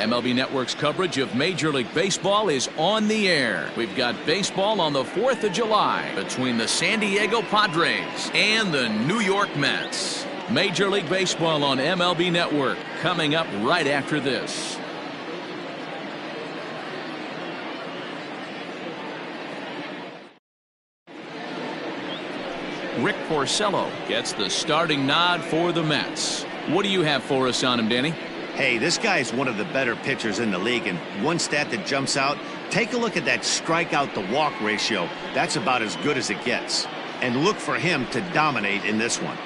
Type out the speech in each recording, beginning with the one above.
MLB Network's coverage of Major League Baseball is on the air. We've got baseball on the 4th of July between the San Diego Padres and the New York Mets. Major League Baseball on MLB Network coming up right after this. Rick Porcello gets the starting nod for the Mets. What do you have for us on him, Danny? Hey, this guy is one of the better pitchers in the league, and one stat that jumps out, take a look at that strikeout to walk ratio. That's about as good as it gets. And look for him to dominate in this one.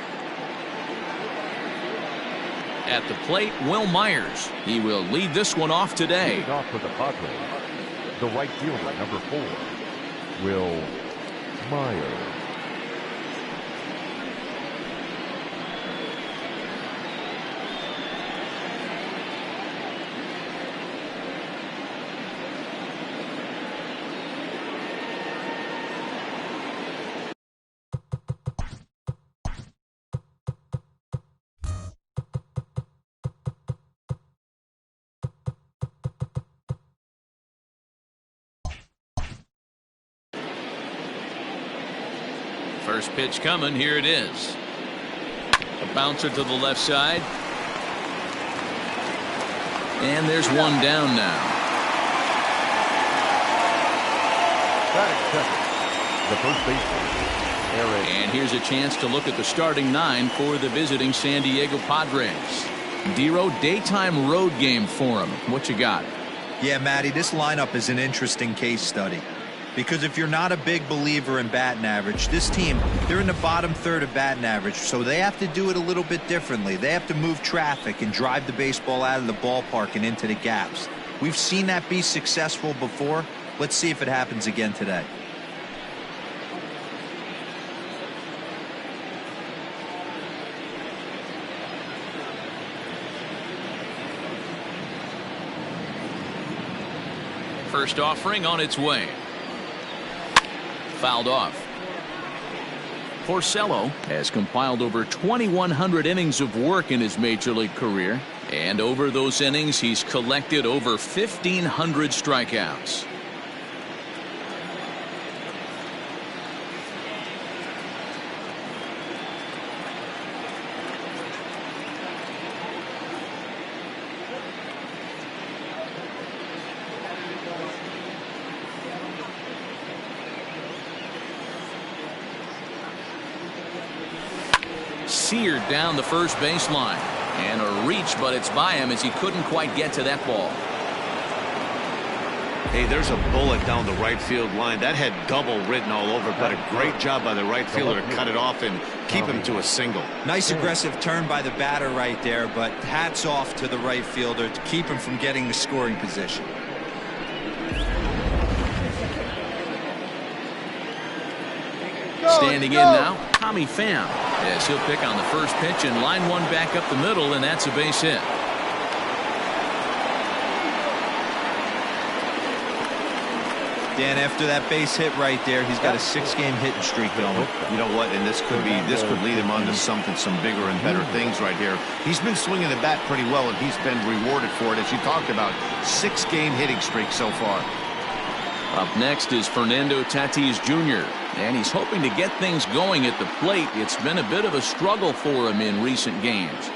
At the plate, Will Myers. He will lead this one off today. Leading off for the Padres, the right fielder, number 4, Will Myers. First pitch coming. Here it is. A bouncer to the left side. And there's one down now. The first baseman, Eric. And here's a chance to look at the starting 9 for the visiting San Diego Padres. Dero, daytime road game for him. What you got? Yeah, Matty, this lineup is an interesting case study. Because if you're not a big believer in batting average, this team, they're in the bottom third of batting average, so they have to do it a little bit differently. They have to move traffic and drive the baseball out of the ballpark and into the gaps. We've seen that be successful before. Let's see if it happens again today. First offering on its way. Fouled off. Porcello has compiled over 2,100 innings of work in his major league career, and over those innings he's collected over 1,500 strikeouts. Seared down the first baseline, and a reach, but it's by him as he couldn't quite get to that ball. Hey, there's a bullet down the right field line. That had double written all over, but a great job by the right fielder to cut it off and keep him to a single. Nice aggressive turn by the batter right there, but hats off to the right fielder to keep him from getting the scoring position. Standing in now, Tommy Pham. Yes, he'll pick on the first pitch and line one back up the middle, and that's a base hit. Dan, after that base hit right there, he's got a 6-game hitting streak going. You know what? And this could lead him on to some bigger and better things right here. He's been swinging the bat pretty well, and he's been rewarded for it, as you talked about. 6-game hitting streak so far. Up next is Fernando Tatis Jr., and he's hoping to get things going at the plate. It's been a bit of a struggle for him in recent games.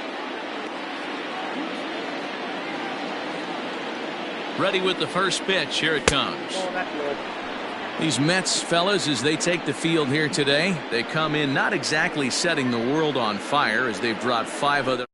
Ready with the first pitch. Here it comes. These Mets fellas, as they take the field here today, they come in not exactly setting the world on fire, as they've dropped 5 other.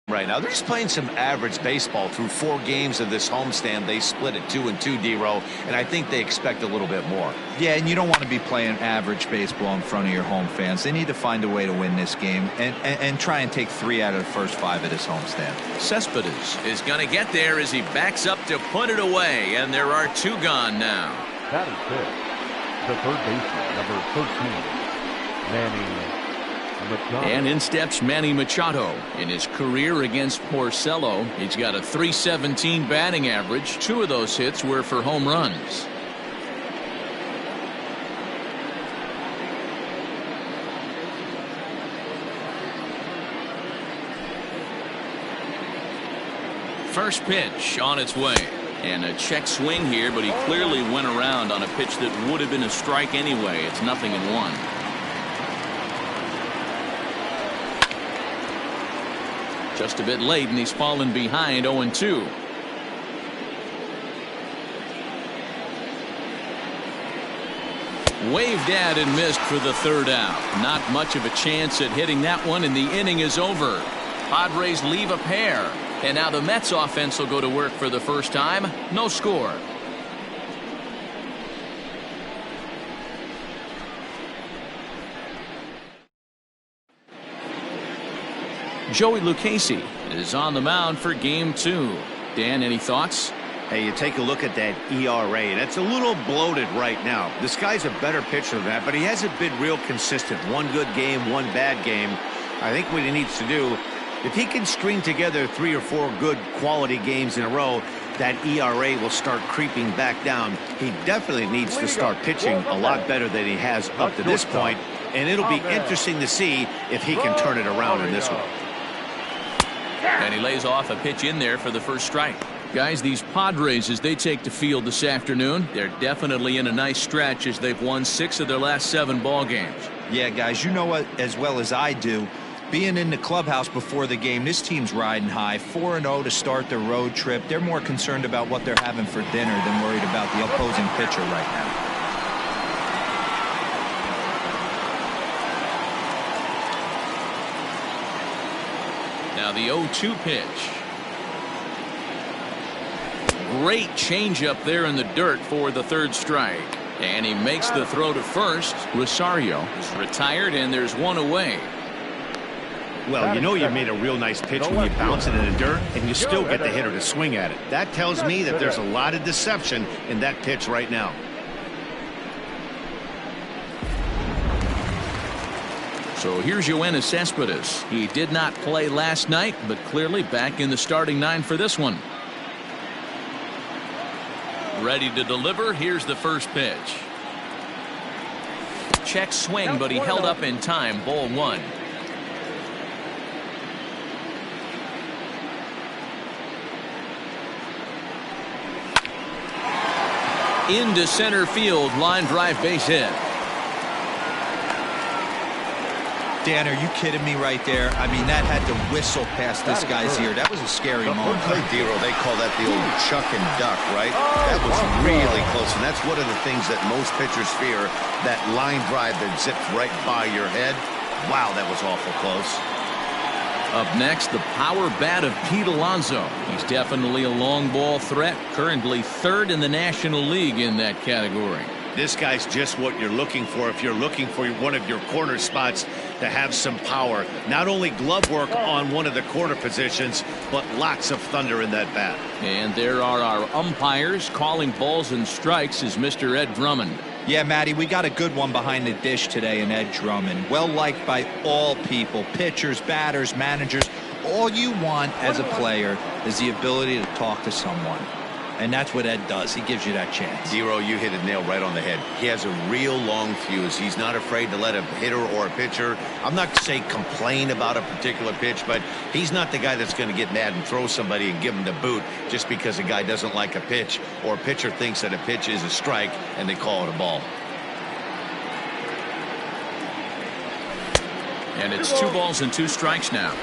Right now, they're just playing some average baseball through 4 games of this homestand. They split it 2-2, D-Row, and I think they expect a little bit more. Yeah, and you don't want to be playing average baseball in front of your home fans. They need to find a way to win this game and try and take 3 out of the first 5 of this homestand. Cespedes is going to get there as he backs up to put it away, and there are 2 gone now. That is it. The third baseman, number 13, Manny Machado. And in steps Manny Machado. In his career against Porcello, he's got a .317 batting average. 2 of those hits were for home runs. First pitch on its way. And a check swing here, but he clearly went around on a pitch that would have been a strike anyway. It's 0-1. Just a bit late, and he's fallen behind 0-2. Waved at and missed for the third out. Not much of a chance at hitting that one, and the inning is over. Padres leave a pair. And now the Mets offense will go to work for the first time. No score. Joey Lucchesi is on the mound for game 2. Dan, any thoughts? Hey, you take a look at that ERA, and it's a little bloated right now. This guy's a better pitcher than that, but he hasn't been real consistent. One good game, one bad game. I think what he needs to do, if he can string together 3 or 4 good quality games in a row, that ERA will start creeping back down. He definitely needs to start pitching a lot better than he has up to this point, and it'll be interesting to see if he can turn it around in this one. And he lays off a pitch in there for the first strike. Guys, these Padres, as they take the field this afternoon, they're definitely in a nice stretch as they've won 6 of their last 7 ball games. Yeah, guys, you know what, as well as I do, being in the clubhouse before the game, this team's riding high. 4-0 to start their road trip. They're more concerned about what they're having for dinner than worried about the opposing pitcher right now. Now the 0-2 pitch. Great changeup there in the dirt for the third strike. And he makes the throw to first. Rosario is retired, and there's one away. Well, you know you made a real nice pitch when you bounce it in the dirt, and you still get the hitter to swing at it. That tells me that there's a lot of deception in that pitch right now. So here's Yoenis Cespedes. He did not play last night, but clearly back in the starting 9 for this one. Ready to deliver. Here's the first pitch. Check swing, but he held up in time. Ball 1. Into center field, line drive, base hit. Dan, are you kidding me right there? I mean, that had to whistle past this guy's ear. That was a scary moment. Dero, they call that the old chuck and duck, right? That was really close, and that's one of the things that most pitchers fear, that line drive that zips right by your head. Wow, that was awful close. Up next, the power bat of Pete Alonzo. He's definitely a long ball threat, currently 3rd in the National League in that category. This guy's just what you're looking for if you're looking for one of your corner spots to have some power. Not only glove work on one of the corner positions, but lots of thunder in that bat. And there are our umpires calling balls and strikes is Mr. Ed Drummond. Yeah, Matty, we got a good one behind the dish today in Ed Drummond. Well liked by all people, pitchers, batters, managers. All you want as a player is the ability to talk to someone. And that's what Ed does. He gives you that chance. Dero, you hit a nail right on the head. He has a real long fuse. He's not afraid to let a hitter or a pitcher, I'm not say complain about a particular pitch, but he's not the guy that's going to get mad and throw somebody and give him the boot just because a guy doesn't like a pitch or a pitcher thinks that a pitch is a strike and they call it a ball. And it's 2 balls and 2 strikes now.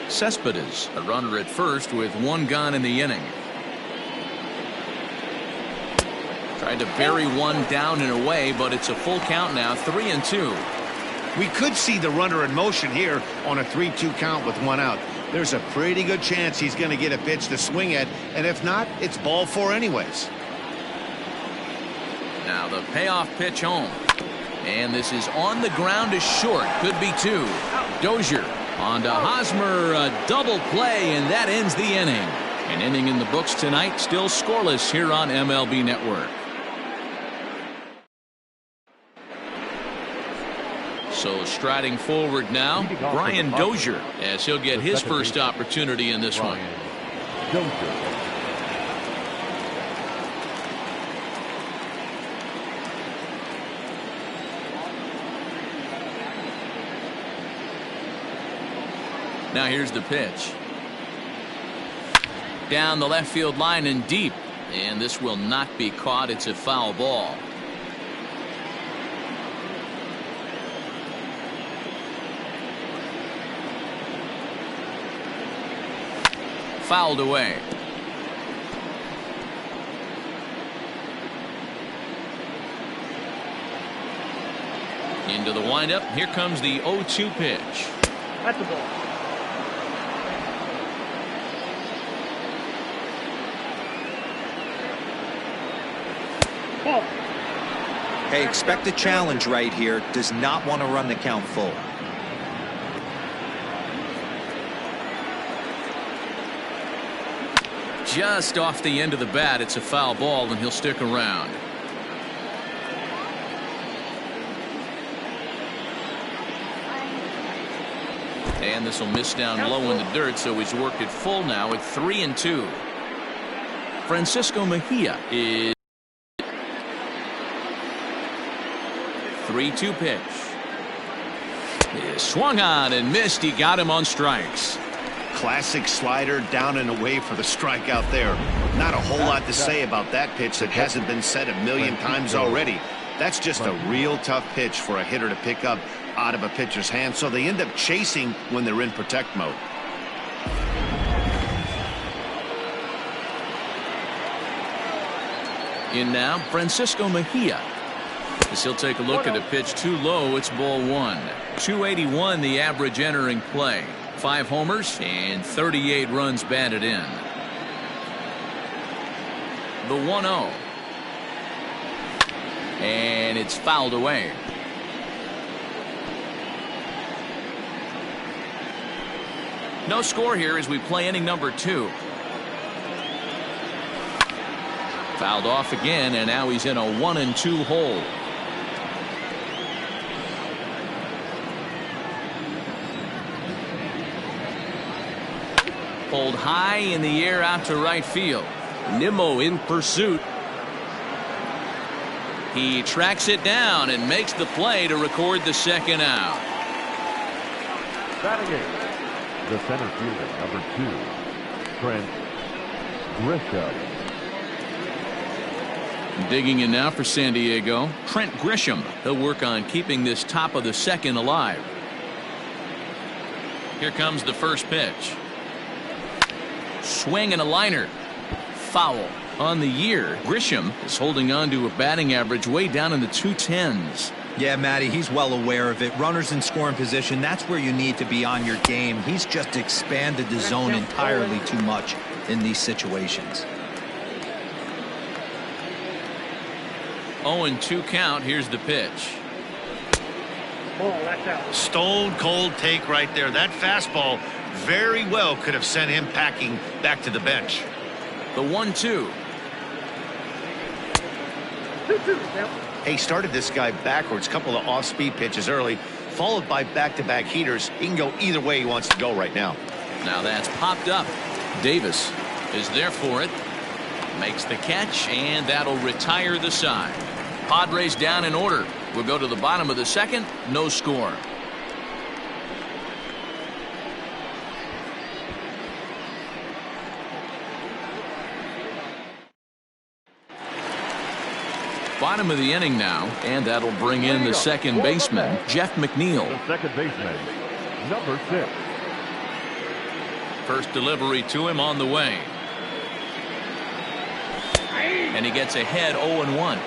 Cespedes, a runner at first with 1 gone in the inning. Tried to bury one down and away, but it's a full count now, 3-2. We could see the runner in motion here on a 3-2 count with 1 out. There's a pretty good chance he's going to get a pitch to swing at, and if not, it's ball 4 anyways. Now the payoff pitch home. And this is on the ground is short. Could be 2. Dozier on to Hosmer, a double play, and that ends the inning. An inning in the books tonight, still scoreless here on MLB Network. So striding forward now, Brian Dozier, as he'll get his first opportunity in this one. Now here's the pitch. Down the left field line and deep. And this will not be caught. It's a foul ball. Fouled away. Into the windup. Here comes the 0-2 pitch. That's the ball. Ball. Hey, expect a challenge right here. Does not want to run the count full. Just off the end of the bat. It's a foul ball, and he'll stick around. And this will miss down low in the dirt, so he's worked it full now at 3-2. Francisco Mejia is 3-2 pitch. He swung on and missed. He got him on strikes. Classic slider down and away for the strikeout there. Not a whole lot to say about that pitch that hasn't been said a million times already. That's just a real tough pitch for a hitter to pick up out of a pitcher's hand, so they end up chasing when they're in protect mode. In now, Francisco Mejia. As he'll take a look at a pitch too low, it's ball one. 281 the average entering play. 5 homers and 38 runs batted in. The 1-0. And it's fouled away. No score here as we play inning number 2. Fouled off again, and now he's in a 1-2 hole. Pulled high in the air out to right field. Nimmo in pursuit. He tracks it down and makes the play to record the second out. Batting eighth, the center fielder, number 2, Trent Grisham. Digging in now for San Diego, Trent Grisham. He'll work on keeping this top of the second alive. Here comes the first pitch. Swing and a liner. Foul. On the year, Grisham is holding on to a batting average way down in the 210s. Yeah, Matty, he's well aware of it. Runners in scoring position, that's where you need to be on your game. He's just expanded the zone entirely too much in these situations. 0-2 count. Here's the pitch. Ball, that's out. Stone cold take right there. That fastball very well could have sent him packing back to the bench. The 1-2. 2-2. Hey, started this guy backwards, couple of off-speed pitches early, followed by back-to-back heaters. He can go either way he wants to go right now. Now that's popped up. Davis is there for it. Makes the catch, and that'll retire the side. Padres down in order. We'll go to the bottom of the second. No score. Bottom of the inning now, and that'll bring in the second baseman, Jeff McNeil. The second baseman, number 6. First delivery to him on the way. And he gets ahead 0-1.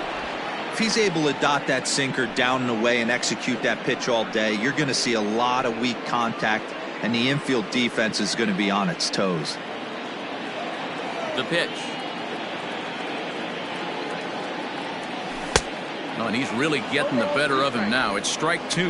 If he's able to dot that sinker down and away and execute that pitch all day, you're going to see a lot of weak contact, and the infield defense is going to be on its toes. The pitch. Oh, and he's really getting the better of him now. It's strike 2.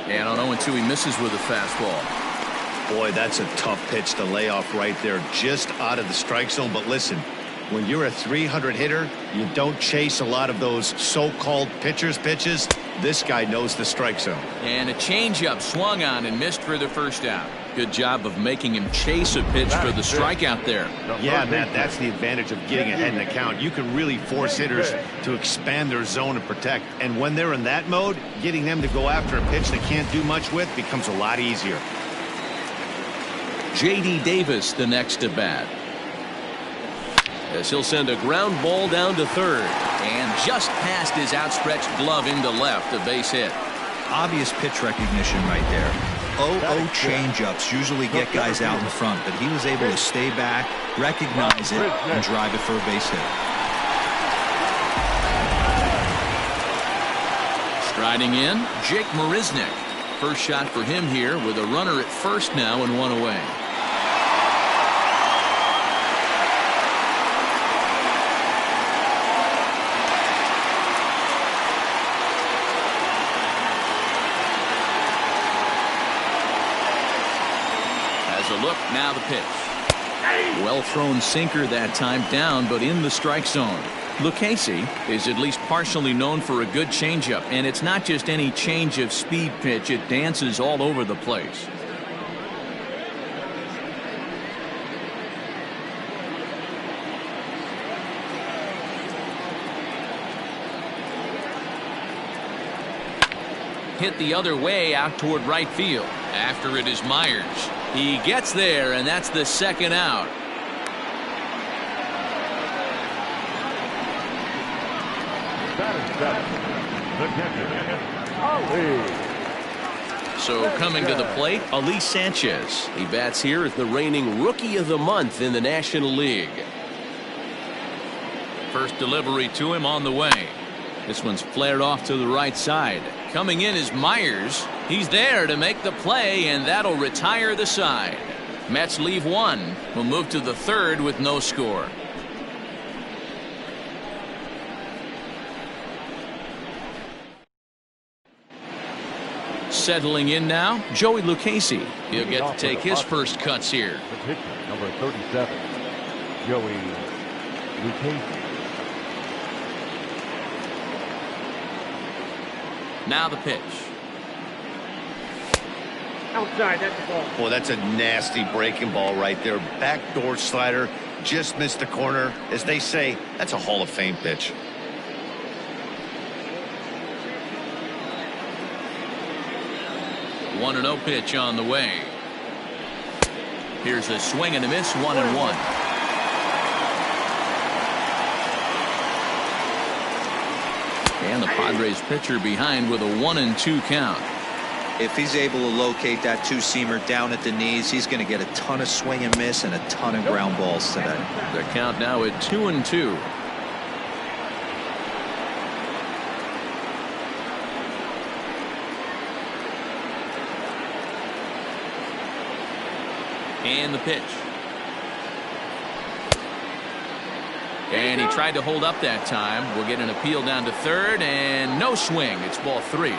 And on 0-2, he misses with a fastball. Boy, that's a tough pitch to lay off right there, just out of the strike zone. But listen, When you're a 300 hitter, you don't chase a lot of those so-called pitcher's pitches. This guy knows the strike zone. And a changeup swung on and missed for the first out. Good job of making him chase a pitch for the strikeout there. Yeah, Matt, that's the advantage of getting ahead in the count. You can really force hitters to expand their zone and protect. And when they're in that mode, getting them to go after a pitch they can't do much with becomes a lot easier. J.D. Davis the next to bat. As he'll send a ground ball down to third. And just past his outstretched glove into left, a base hit. Obvious pitch recognition right there. 0-0 changeups usually get guys out in front, but he was able to stay back, recognize it, and drive it for a base hit. Striding in, Jake Marisnick. First shot for him here with a runner at first now and one away. A look, now the pitch. Well thrown sinker that time, down but in the strike zone. Lucchesi is at least partially known for a good changeup, and it's not just any change of speed pitch, it dances all over the place. Hit the other way out toward right field. After it is Myers. He gets there, and that's the second out. So coming to the plate, Elise Sanchez. He bats here as the reigning Rookie of the Month in the National League. First delivery to him on the way. This one's flared off to the right side. Coming in is Myers. He's there to make the play, and that'll retire the side. Mets leave one. We'll move to the third with no score. Settling in now, Joey Lucchesi. He'll get to take his first cuts here. The pitcher, number 37, Joey Lucchesi. Now the pitch. Outside, that's the ball. Boy, that's a nasty breaking ball right there. Backdoor slider, just missed the corner. As they say, that's a Hall of Fame pitch. One and 0 pitch on the way. Here's a swing and a miss, 1-1. And the Padres pitcher behind with a 1-2 count. If he's able to locate that two-seamer down at the knees, he's going to get a ton of swing and miss and a ton of ground balls today. The count now at 2-2. And the pitch. And he tried to hold up that time. We'll get an appeal down to third, and no swing. It's ball 3.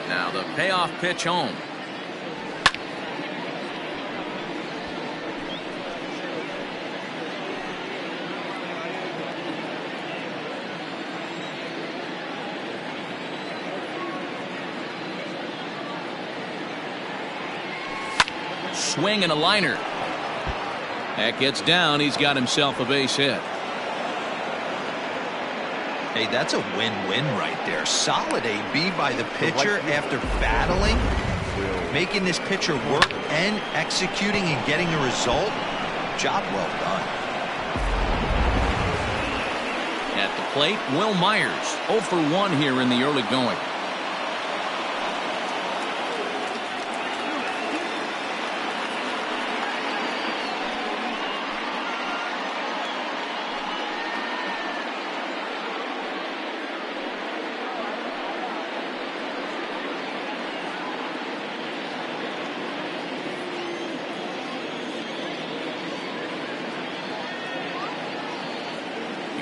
Now the payoff pitch home. Swing and a liner. That gets down. He's got himself a base hit. Hey, that's a win-win right there. Solid AB by the pitcher after battling, making this pitcher work and executing and getting a result. Job well done. At the plate, Will Myers, 0 for 1 here in the early going.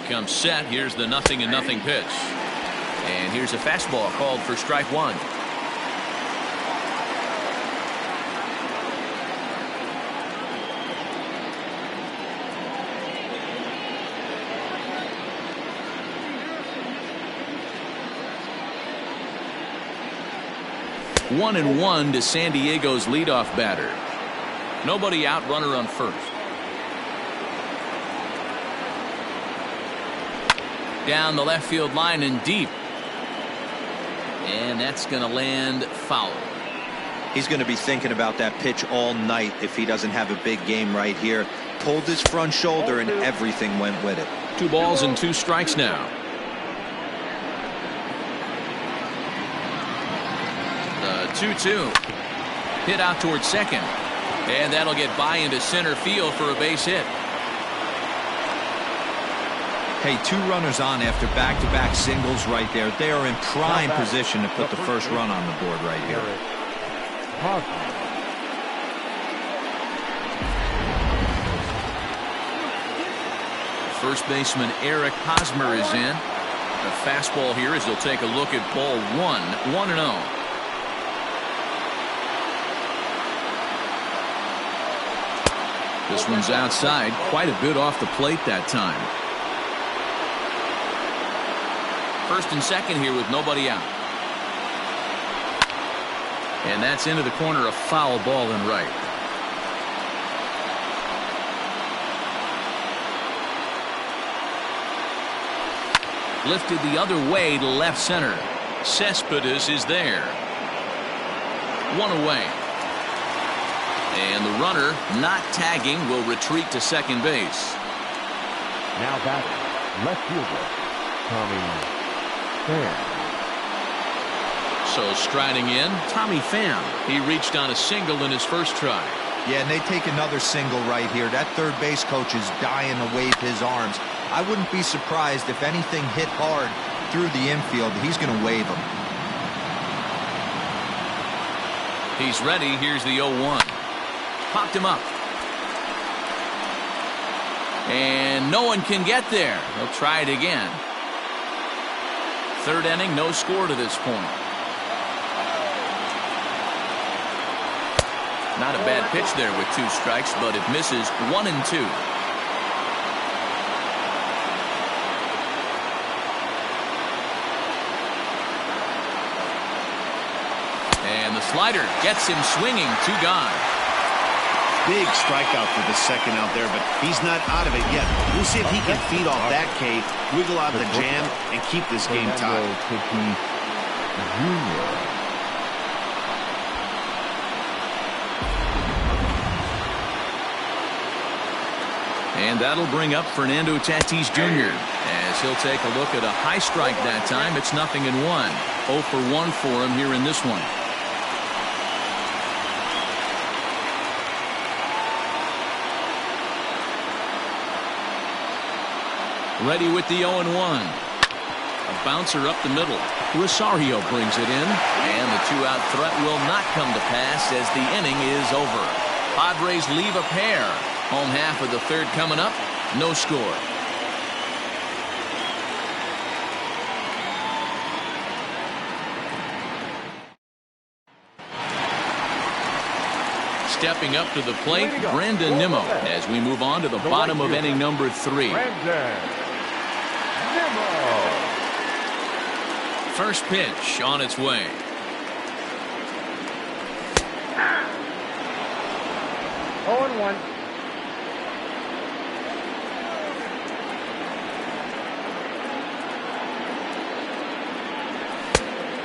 comes set. Here's the 0-0 pitch. And here's a fastball called for strike one. One and one to San Diego's leadoff batter. Nobody out, runner on first. Down the left field line and deep. And that's going to land foul. He's going to be thinking about that pitch all night if he doesn't have a big game right here. Pulled his front shoulder and everything went with it. 2 balls and 2 strikes now. The 2-2. Hit out towards second. And that'll get by into center field for a base hit. Hey, 2 runners on after back-to-back singles right there. They are in prime position to put the first run on the board right here. First baseman Eric Hosmer is in. The fastball here as he'll take a look at ball 1. 1-0. This one's outside, quite a bit off the plate that time. First and second here with nobody out. And that's into the corner, a foul ball and right. Lifted the other way to left center. Cespedes is there. 1 away. And the runner, not tagging, will retreat to second base. Now batting, left fielder, Tommy Pham. So striding in, Tommy Pham. He reached on a single in his first try. Yeah, and they take another single right here. That third base coach is dying to wave his arms. I wouldn't be surprised if anything hit hard through the infield. He's going to wave them. He's ready. Here's the 0-1. Popped him up. And no one can get there. They'll try it again. Third inning, no score to this point. Not a bad pitch there with 2 strikes, but it misses 1 and 2. And the slider gets him swinging. 2 gone. Big strikeout for the second out there, but he's not out of it yet. We'll see if he can feed off that K, wiggle out the jam, and keep this game tied. And that'll bring up Fernando Tatis Jr. as he'll take a look at a high strike that time. It's 0-1. 0 for 1 for him here in this one. Ready with the 0-1. A bouncer up the middle. Rosario brings it in, and the 2-out threat will not come to pass as the inning is over. Padres leave a pair. Home half of the third coming up. No score. Stepping up to the plate, Brandon Nimmo, as we move on to the bottom of inning number 3. First pitch on its way. Oh, and 1.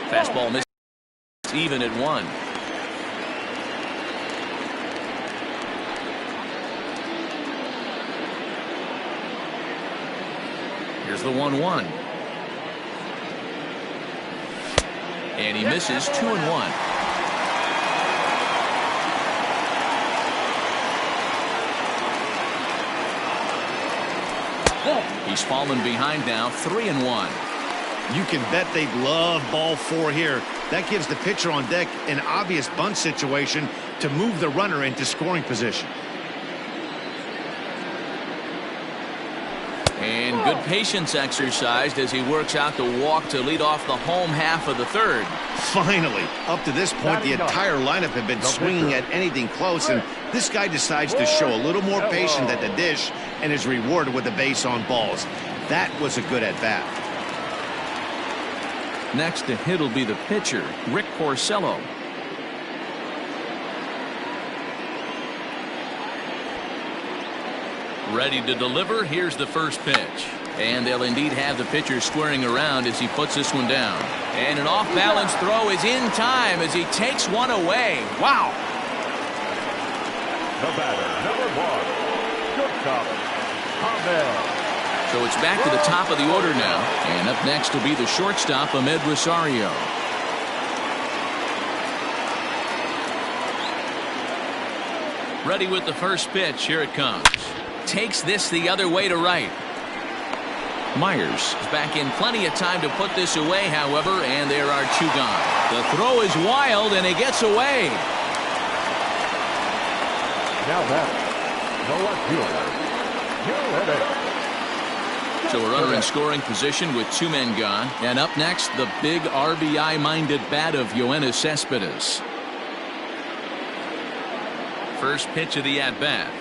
Fastball missed, even at 1. Here's the 1-1. And he misses. 2-1. He's fallen behind now. 3-1. You can bet they'd love ball 4 here. That gives the pitcher on deck an obvious bunt situation to move the runner into scoring position. And good patience exercised as he works out the walk to lead off the home half of the third. Finally, up to this point, the entire lineup had been swinging at anything close, and this guy decides to show a little more patience at the dish and is rewarded with a base on balls. That was a good at-bat. Next to hit will be the pitcher, Rick Porcello. Ready to deliver. Here's the first pitch. And they'll indeed have the pitcher squaring around as he puts this one down. And an off-balance throw is in time as he takes one away. Wow. The batter, number 1, shortstop, Ahmed. So it's back to the top of the order now. And up next will be the shortstop, Ahmed Rosario. Ready with the first pitch. Here it comes. Takes this the other way to right. Myers is back in plenty of time to put this away, however, and there are 2 gone. The throw is wild, and it gets away. Now that, no left fielder. So a runner in scoring position with 2 men gone. And up next, the big RBI-minded bat of Yoenis Cespedes. First pitch of the at-bat.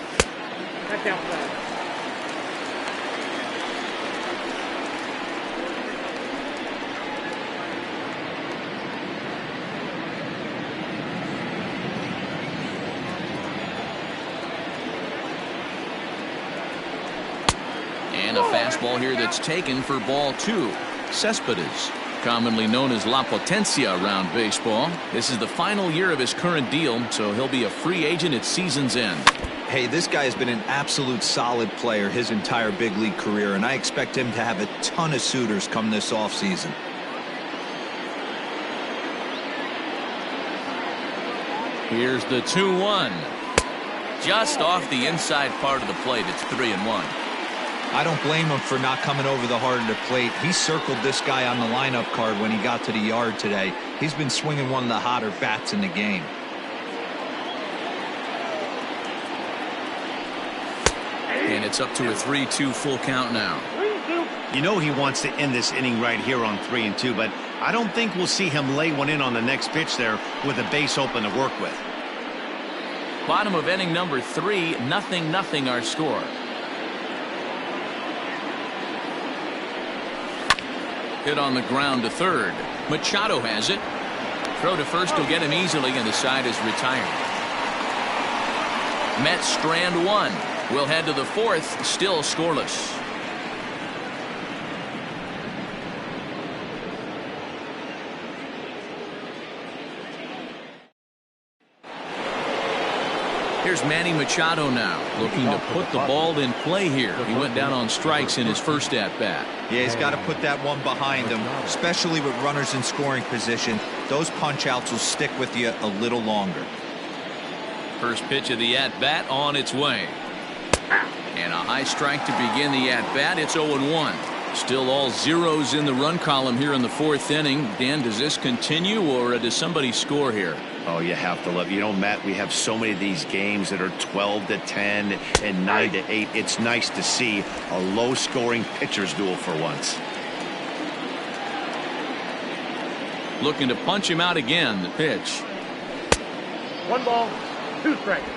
And a fastball here that's taken for ball 2. Cespedes, commonly known as La Potencia around baseball. This is the final year of his current deal, so he'll be a free agent at season's end. Hey, this guy has been an absolute solid player his entire big league career, and I expect him to have a ton of suitors come this offseason. Here's the 2-1. Just off the inside part of the plate. It's 3-1. I don't blame him for not coming over the heart of the plate. He circled this guy on the lineup card when he got to the yard today. He's been swinging one of the hotter bats in the game. And it's up to a 3-2 full count now. You know he wants to end this inning right here on 3-2, but I don't think we'll see him lay one in on the next pitch there with a base open to work with. Bottom of inning number 3, 0-0 our score. Hit on the ground to third. Machado has it. Throw to first will get him easily, and the side is retired. Mets strand 1. We'll head to the 4th, still scoreless. Here's Manny Machado now, looking to put the ball in play here. He went down on strikes in his first at-bat. Yeah, he's got to put that one behind him, especially with runners in scoring position. Those punch-outs will stick with you a little longer. First pitch of the at-bat on its way. And a high strike to begin the at-bat. It's 0-1. Still all zeros in the run column here in the 4th inning. Dan, does this continue, or does somebody score here? Oh, you have to love. You know, Matt, we have so many of these games that are 12-10 and 9-8. It's nice to see a low-scoring pitcher's duel for once. Looking to punch him out again. The pitch. 1 ball, 2 strikes.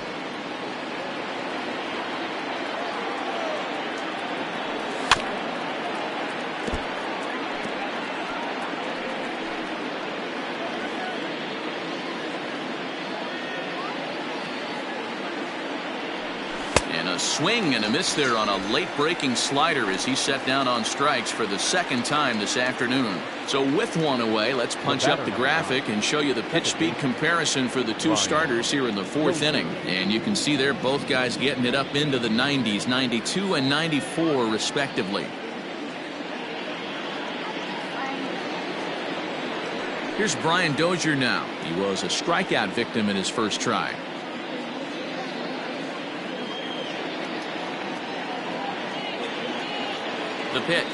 A swing and a miss there on a late breaking slider as he set down on strikes for the 2nd time this afternoon. So with one away, let's punch up the graphic and show you the pitch speed comparison for the 2 starters here in the 4th inning. And you can see there both guys getting it up into the 90s, 92 and 94 respectively. Here's Brian Dozier now. He was a strikeout victim in his first try. The pitch.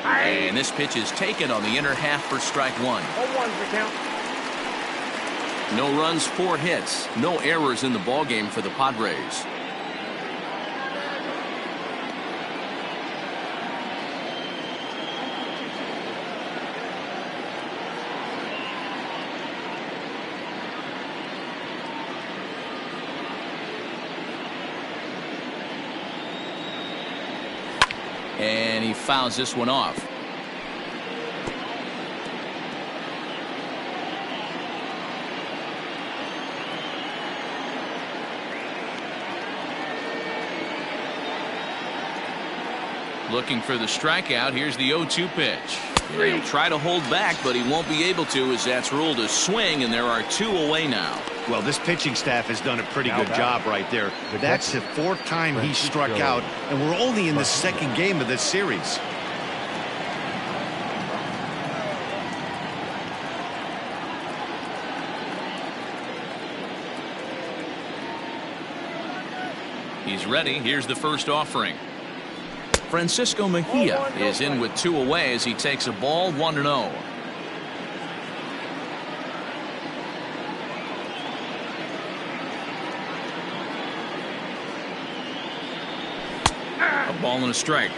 And this pitch is taken on the inner half for strike 1. 0-1 for count. No runs, 4 hits, no errors in the ballgame for the Padres. and he fouls this one off. Looking for the strikeout. Here's the 0-2 pitch. He'll try to hold back, but he won't be able to, as that's ruled a swing, and there are 2 away now. Well, this pitching staff has done a pretty good job right there. That's the 4th time he struck out, and we're only in the 2nd game of this series. He's ready. Here's the first offering. Francisco Mejia is in with 2 away as he takes a ball 1-0. A ball and a strike.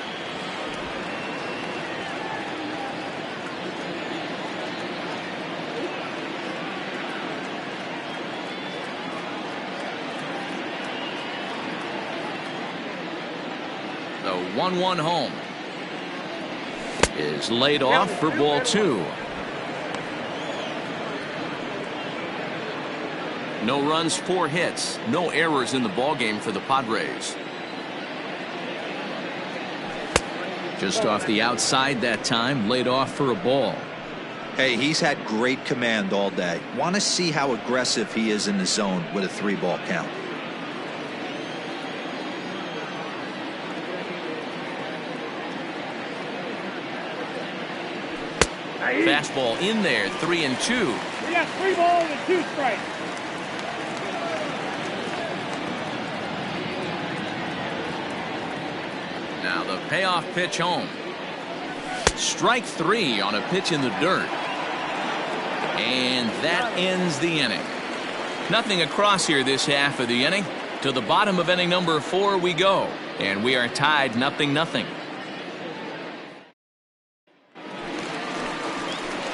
The 1-1 home is laid off for ball 2. No runs, 4 hits, no errors in the ballgame for the Padres. Just off the outside that time, laid off for a ball. Hey, he's had great command all day. Want to see how aggressive he is in the zone with a 3-ball count. Fastball in there, 3-2. We got 3 balls and 2 strikes. Now the payoff pitch home. Strike 3 on a pitch in the dirt. And that ends the inning. Nothing across here this half of the inning. To the bottom of inning number 4 we go. And we are tied 0-0.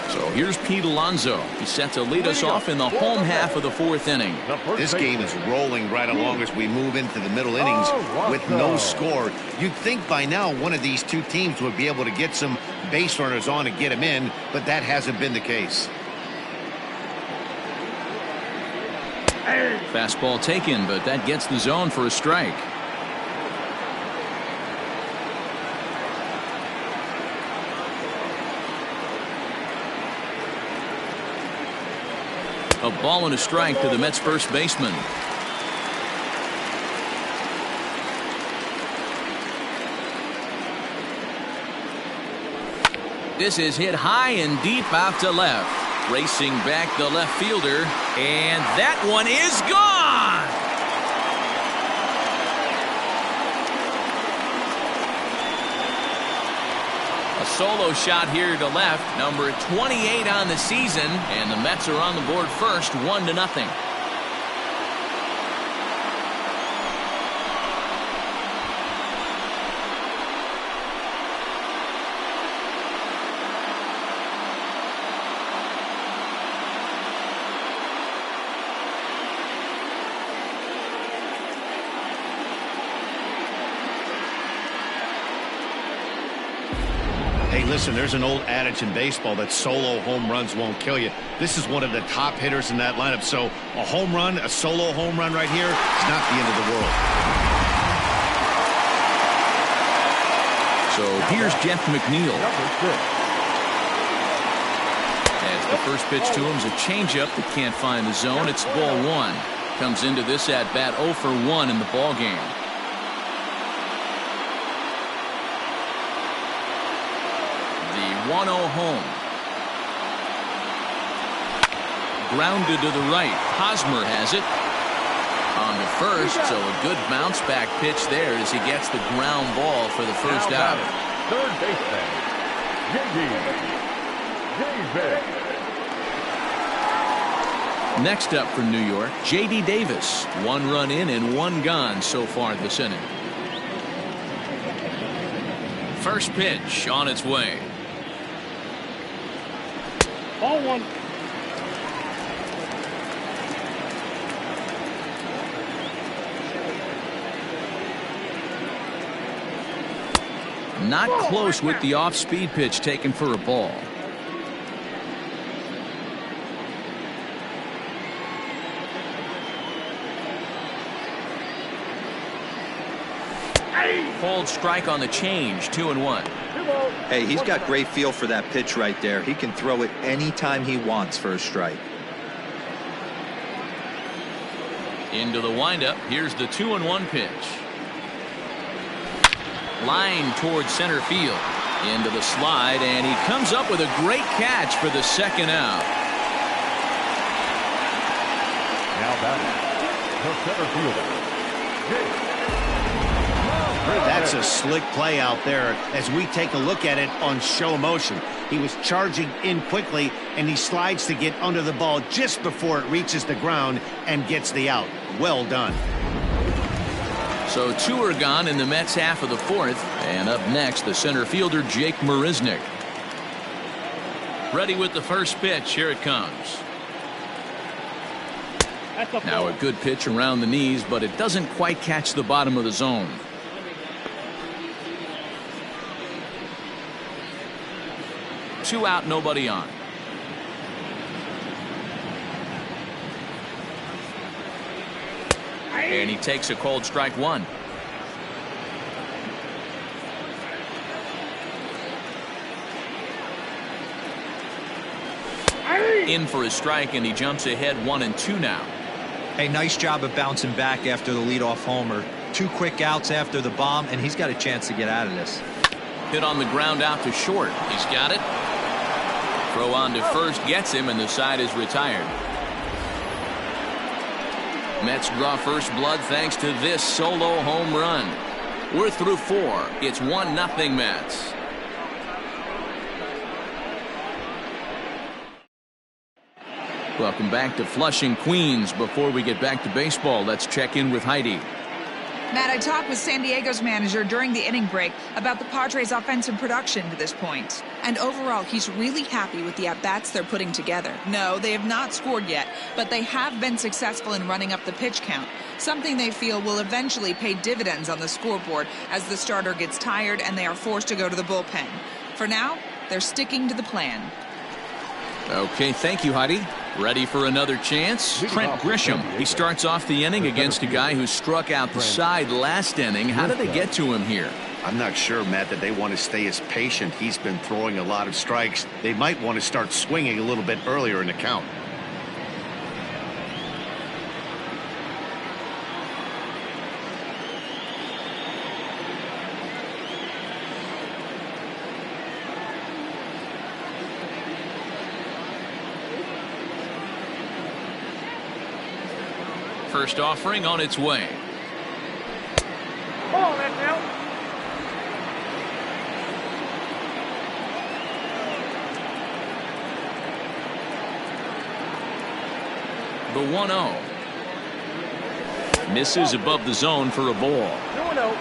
So here's Pete Alonzo. He's set to lead us off in the home half of the 4th inning. This game is rolling right along as we move into the middle innings with no score. You'd think by now one of these 2 teams would be able to get some base runners on and get them in, but that hasn't been the case. Fastball taken, but that gets the zone for a strike. A ball and a strike to the Mets first baseman. This is hit high and deep out to left. Racing back the left fielder, and that one is gone. A solo shot here to left, number 28 on the season, and the Mets are on the board first, 1-0. Hey, listen, there's an old adage in baseball that solo home runs won't kill you. This is one of the top hitters in that lineup. So a home run, a solo home run right here is not the end of the world. So here's Jeff McNeil. As the first pitch to him is a changeup that can't find the zone. It's ball 1. Comes into this at bat 0 for 1 in the ball game. The 1-0 home. Grounded to the right. Hosmer has it. On the first, so a good bounce back pitch there as he gets the ground ball for the first out. Third baseman, J.D. Next up for New York, J.D. Davis. 1 run in and 1 gone so far this inning. First pitch on its way. Ball 1. Not close with the off-speed pitch taken for a ball. Called strike on the change, 2-1. Hey, he's got great feel for that pitch right there. He can throw it anytime he wants for a strike. Into the windup. Here's the 2-1 pitch. Line towards center field. Into the slide, and he comes up with a great catch for the second out. Now batting, the center fielder, That's a slick play out there as we take a look at it on slow motion. He was charging in quickly, and he slides to get under the ball just before it reaches the ground and gets the out. Well done. So 2 are gone in the Mets half of the fourth. And up next, the center fielder, Jake Marisnick. Ready with the first pitch. Here it comes. Now a good pitch around the knees, but it doesn't quite catch the bottom of the zone. Two out, nobody on. And he takes a cold strike 1. In for a strike, and he jumps ahead 1-2 now. Hey, nice job of bouncing back after the leadoff homer. 2 quick outs after the bomb, and he's got a chance to get out of this. Hit on the ground out to short. He's got it. Throw on to first gets him, and the side is retired. Mets draw first blood thanks to this solo home run. We're through 4. It's 1-0 Mets. Welcome back to Flushing, Queens. Before we get back to baseball, let's check in with Heidi. Matt, I talked with San Diego's manager during the inning break about the Padres' offensive production to this point. And overall, he's really happy with the at-bats they're putting together. No, they have not scored yet, but they have been successful in running up the pitch count, something they feel will eventually pay dividends on the scoreboard as the starter gets tired and they are forced to go to the bullpen. For now, they're sticking to the plan. Okay, thank you, Heidi. Ready for another chance? Trent Grisham. He starts off the inning against a guy who struck out the side last inning. How did they get to him here? I'm not sure, Matt, that they want to stay as patient. He's been throwing a lot of strikes. They might want to start swinging a little bit earlier in the count. First offering on its way. Ball, that's out. The 1-0. Misses above the zone for a ball. 2-0.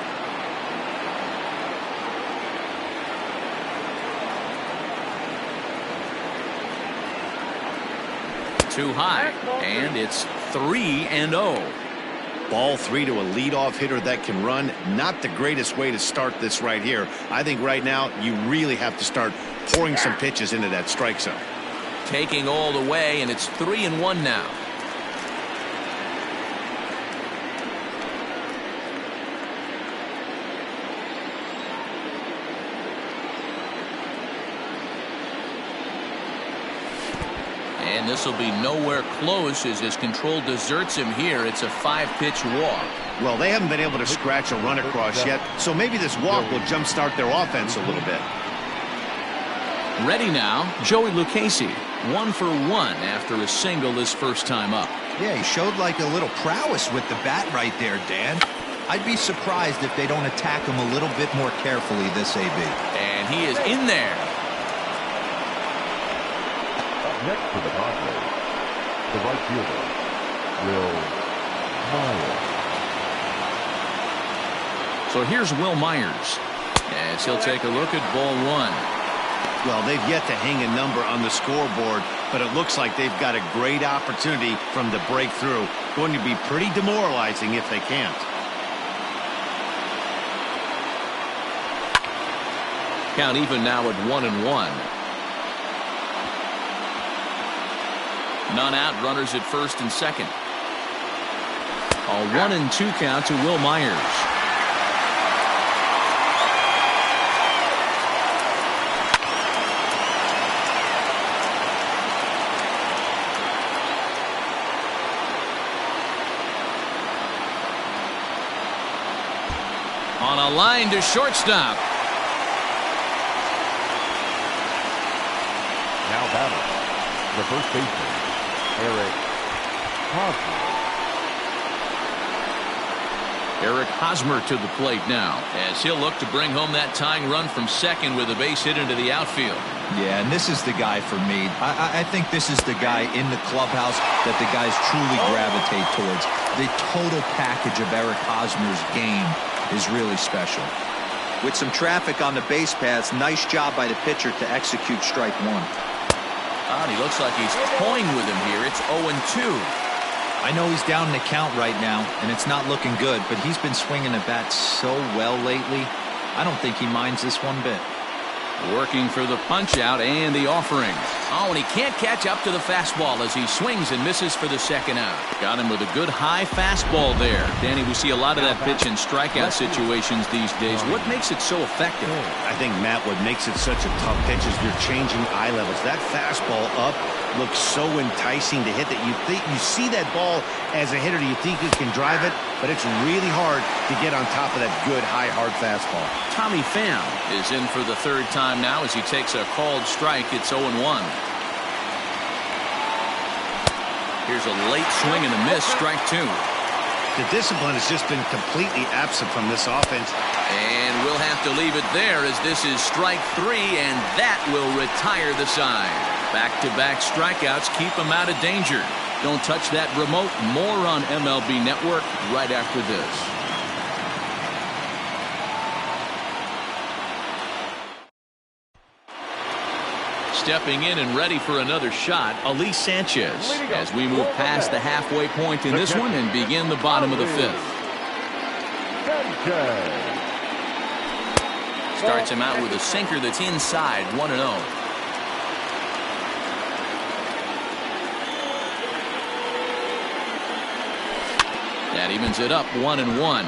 Too high, and it's 3-0. Ball 3 to a leadoff hitter that can run. Not the greatest way to start this right here. I think right now you really have to start pouring some pitches into that strike zone. Taking all the way, and it's 3-1 now. And this will be nowhere close as his control deserts him here. It's a 5-pitch walk. Well, they haven't been able to scratch a run across yet, so maybe this walk will jumpstart their offense a little bit. Ready now, Joey Lucchesi. 1 for 1 after a single his first time up. Yeah, he showed like a little prowess with the bat right there, Dan. I'd be surprised if they don't attack him a little bit more carefully this AB. And he is in there. next to the Padres, the right fielder, Will Myers. So here's Will Myers, as he'll take a look at ball 1. Well, they've yet to hang a number on the scoreboard, but it looks like they've got a great opportunity from the breakthrough. Going to be pretty demoralizing if they can't. Count even now at 1-1. None out, runners at first and second. A 1-2 count to Will Myers. On a line to shortstop. Now batting, the first baseman, Eric Hosmer. Eric Hosmer to the plate now, as he'll look to bring home that tying run from second with a base hit into the outfield. Yeah, and this is the guy for me. I think this is the guy in the clubhouse that the guys truly gravitate towards. The total package of Eric Hosmer's game is really special. With some traffic on the base paths, nice job by the pitcher to execute strike one. He looks like he's toying with him here. It's 0-2. I know he's down in the count right now, and it's not looking good, but he's been swinging the bat so well lately. I don't think he minds this one bit. Working for the punch out and the offering. Oh, and he can't catch up to the fastball as he swings and misses for the second out. Got him with a good high fastball there. Danny, we see a lot of that pitch in strikeout situations these days. What makes it so effective? I think, Matt, what makes it such a tough pitch is you're changing eye levels. That fastball up looks so enticing to hit that you see that ball as a hitter, you think you can drive it, but it's really hard to get on top of that good high hard fastball. Tommy Pham is in for the third time now as he takes a called strike. It's 0-1. Here's a late swing and a miss, strike two. The discipline has just been completely absent from this offense. And we'll have to leave it there as this is strike three, and that will retire the side. Back-to-back strikeouts keep him out of danger. Don't touch that remote. More on MLB Network right after this. Stepping in and ready for another shot, Elise Sanchez, as we move past the halfway point in this one and begin the bottom of the fifth. Starts him out with a sinker that's inside, 1-0. That evens it up, 1-1.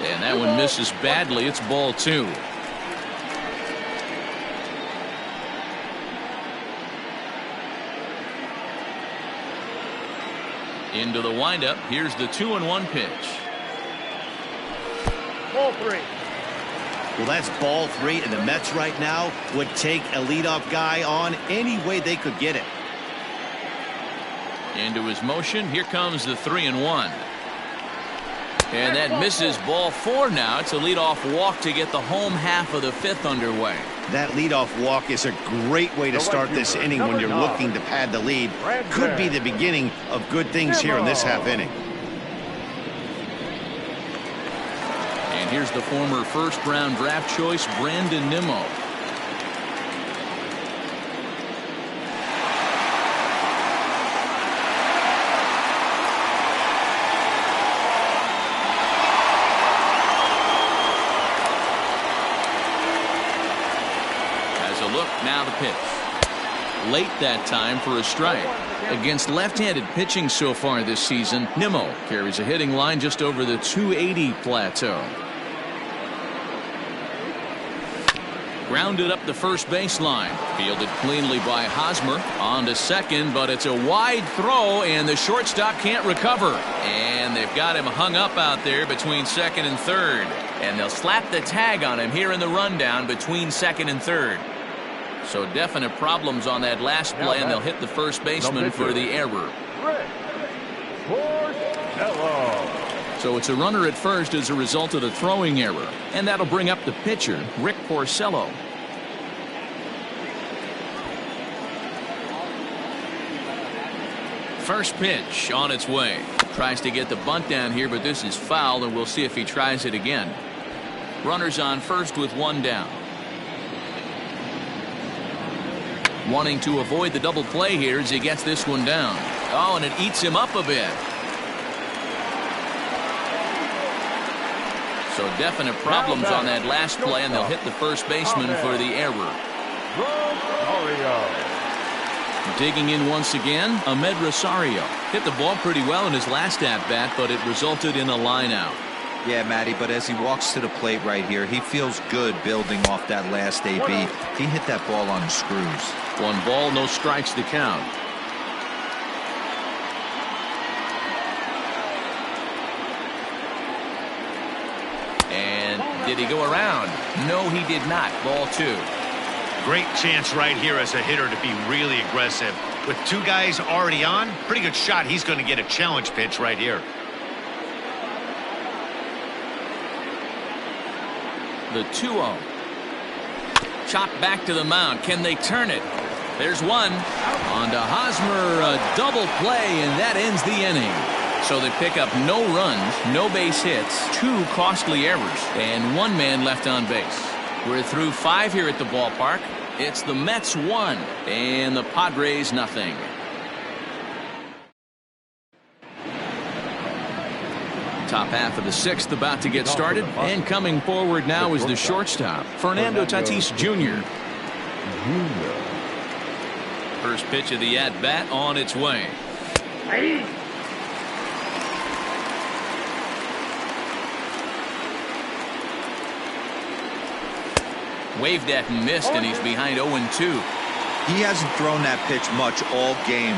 And that one misses badly. It's ball two. Into the windup. Here's the 2-1 pitch. Ball three. Well, that's ball three, and the Mets right now would take a leadoff guy on any way they could get it. Into his motion. Here comes the 3-1. And that misses ball four now. It's a leadoff walk to get the home half of the fifth underway. That leadoff walk is a great way to start this inning when you're looking to pad the lead. Could be the beginning of good things here in this half inning. And here's the former first-round draft choice, Brandon Nimmo. Now the pitch. Late that time for a strike. Against left-handed pitching so far this season, Nimmo carries a hitting line just over the 280 plateau. Grounded up the first baseline. Fielded cleanly by Hosmer. On to second, but it's a wide throw, and the shortstop can't recover. And they've got him hung up out there between second and third. And they'll slap the tag on him here in the rundown between second and third. So definite problems on that last play, and they'll hit the first baseman for the error. So it's a runner at first as a result of the throwing error. And that'll bring up the pitcher, Rick Porcello. First pitch on its way. Tries to get the bunt down here, but this is foul, and we'll see if he tries it again. Runners on first with one down. Wanting to avoid the double play here as he gets this one down. Oh, and it eats him up a bit. So definite problems on that last play, and they'll hit the first baseman for the error. Digging in once again, Ahmed Rosario. Hit the ball pretty well in his last at-bat, but it resulted in a line out. Yeah, Matty, but as he walks to the plate right here, he feels good building off that last AB. He hit that ball on the screws. 1 ball, no strikes to count. And did he go around? No, he did not. Ball 2. Great chance right here as a hitter to be really aggressive. With 2 guys already on, pretty good shot. He's going to get a challenge pitch right here. The 2-0. Chopped back to the mound. Can they turn it? There's one. On to Hosmer, a double play, and that ends the inning. So they pick up no runs, no base hits, 2 costly errors, and 1 man left on base. We're through 5 here at the ballpark. It's the Mets 1 and the Padres nothing. Top half of the 6th about to get started, and coming forward now is the shortstop, Fernando Tatis Jr. First pitch of the at-bat on its way. Waved at and missed, and he's behind 0-2. He hasn't thrown that pitch much all game.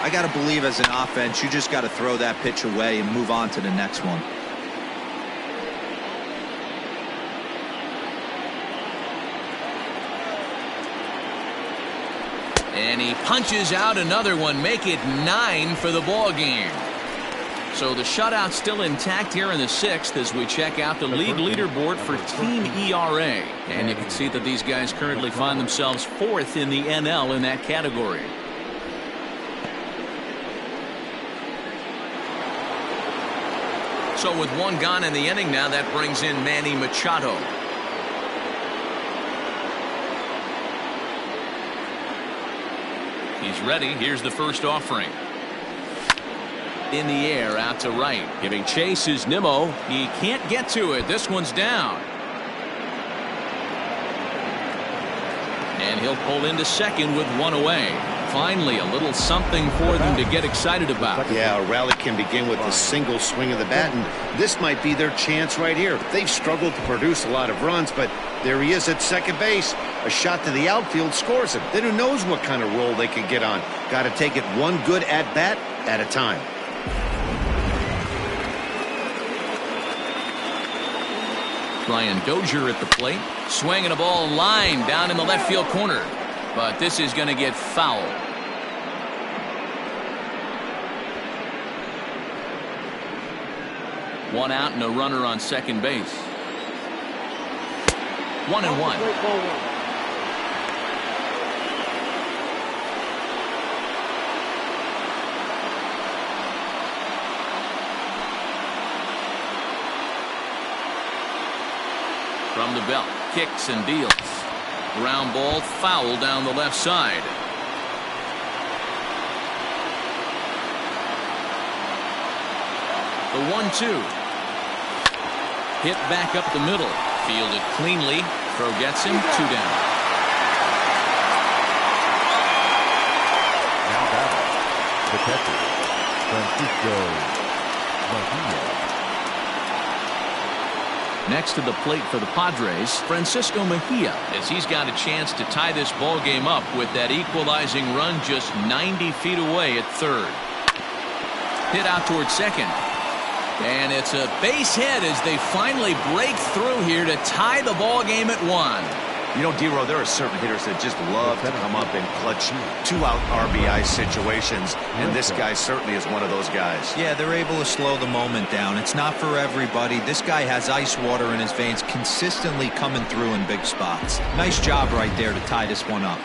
I got to believe as an offense, you just got to throw that pitch away and move on to the next one. And he punches out another one, make it 9 for the ball game. So the shutout's still intact here in the 6th as we check out the league leaderboard for team ERA. And you can see that these guys currently find themselves 4th in the NL in that category. So with 1 gone in the inning now, that brings in Manny Machado. He's ready. Here's the first offering. In the air, out to right. Giving chase is Nimmo. He can't get to it. This one's down. And he'll pull into second with 1 away. Finally, a little something for them to get excited about. Yeah, a rally can begin with a single swing of the bat, and this might be their chance right here. They've struggled to produce a lot of runs, but there he is at second base. A shot to the outfield scores him. Then who knows what kind of roll they can get on. Got to take it 1 good at-bat at a time. Brian Dozier at the plate. Swinging a ball line down in the left field corner. But this is going to get foul. One out and a runner on second base. 1-1. From the belt, kicks and deals. Ground ball, foul down the left side. The 1-2. Hit back up the middle. Fielded cleanly. Throw gets him. 2 down. Now batting, the catcher, Francisco Mejia. Next to the plate for the Padres, Francisco Mejia, as he's got a chance to tie this ball game up with that equalizing run just 90 feet away at third. Hit out towards second. And it's a base hit as they finally break through here to tie the ball game at 1. You know, D-Row, there are certain hitters that just love to come up in clutch 2-out RBI situations, and this guy certainly is one of those guys. Yeah, they're able to slow the moment down. It's not for everybody. This guy has ice water in his veins, consistently coming through in big spots. Nice job right there to tie this one up.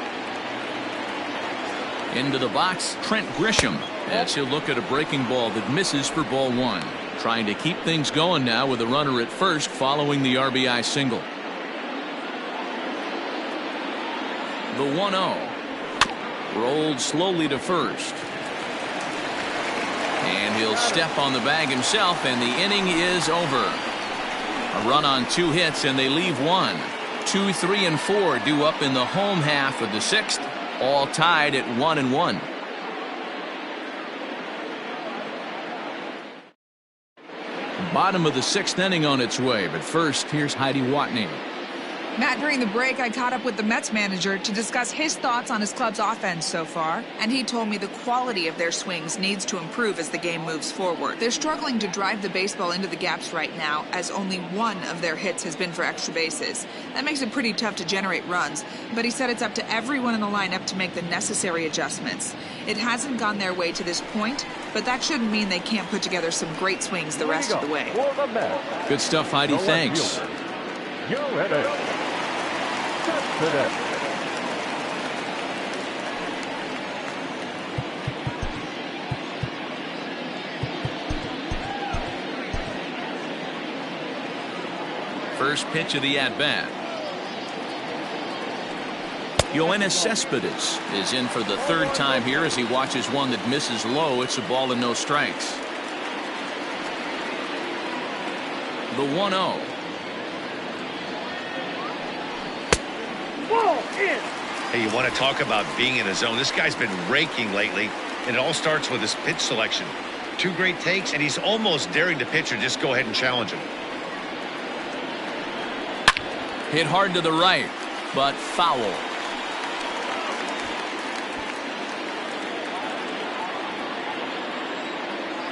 Into the box, Trent Grisham, as he'll look at a breaking ball that misses for ball 1. Trying to keep things going now with a runner at first following the RBI single. The 1-0. Rolled slowly to first. And he'll step on the bag himself, and the inning is over. A run on 2 hits, and they leave 1. 2, 3, and 4 due up in the home half of the 6th, all tied at 1-1. Bottom of the 6th inning on its way, but first, here's Heidi Watney. Matt, during the break, I caught up with the Mets manager to discuss his thoughts on his club's offense so far, and he told me the quality of their swings needs to improve as the game moves forward. They're struggling to drive the baseball into the gaps right now, as only 1 of their hits has been for extra bases. That makes it pretty tough to generate runs, but he said it's up to everyone in the lineup to make the necessary adjustments. It hasn't gone their way to this point, but that shouldn't mean they can't put together some great swings the rest of the way. Good stuff, Heidi. Thanks. First pitch of the at-bat. Yoenis Cespedes is in for the 3rd time here as he watches one that misses low. It's a ball and no strikes. The 1-0. Hey, you want to talk about being in a zone? This guy's been raking lately, and it all starts with his pitch selection. 2 great takes, and he's almost daring the pitcher just go ahead and challenge him. Hit hard to the right, but foul.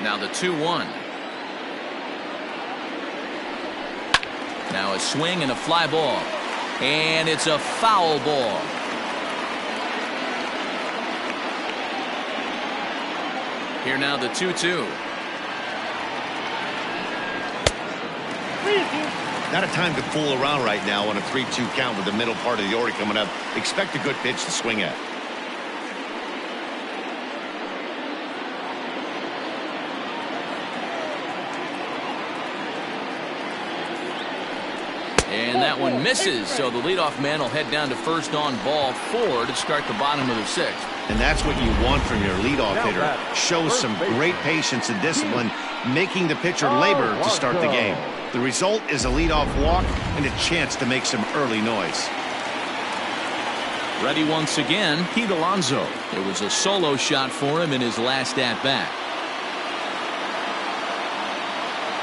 Now the 2-1. Now a swing and a fly ball. And it's a foul ball. Here now the 2-2. Not a time to fool around right now on a 3-2 count with the middle part of the order coming up. Expect a good pitch to swing at. And that one misses, so the leadoff man will head down to first on ball 4 to start the bottom of the 6th. And that's what you want from your leadoff hitter. Shows some great patience and discipline, making the pitcher labor to start the game. The result is a leadoff walk and a chance to make some early noise. Ready once again, Pete Alonzo. It was a solo shot for him in his last at-bat.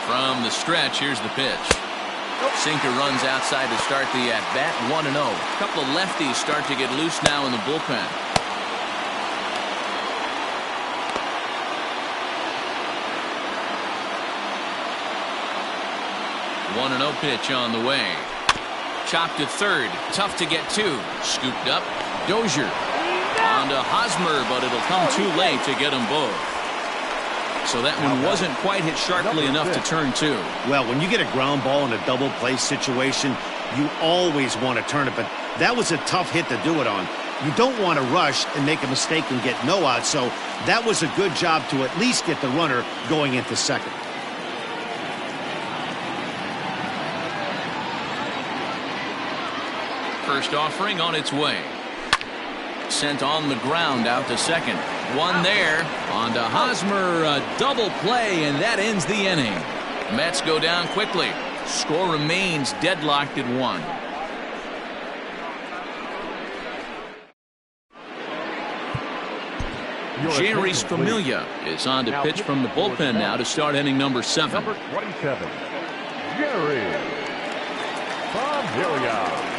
From the stretch, here's the pitch. Sinker runs outside to start the at-bat, 1-0. A couple of lefties start to get loose now in the bullpen. One 1-0 pitch on the way. Chopped to third. Tough to get to. Scooped up. Dozier. On to Hosmer, but it'll come too late to get them both. So that one wasn't quite hit sharply enough to turn 2. Well, when you get a ground ball in a double play situation, you always want to turn it, but that was a tough hit to do it on. You don't want to rush and make a mistake and get no out, so that was a good job to at least get the runner going into second. First offering on its way. Sent on the ground out to second. One there. On to Hosmer. A double play, and that ends the inning. Mets go down quickly. Score remains deadlocked at 1. Jeurys Familia is on to pitch from the bullpen now to start inning number 7. Number 27, Jeurys Familia.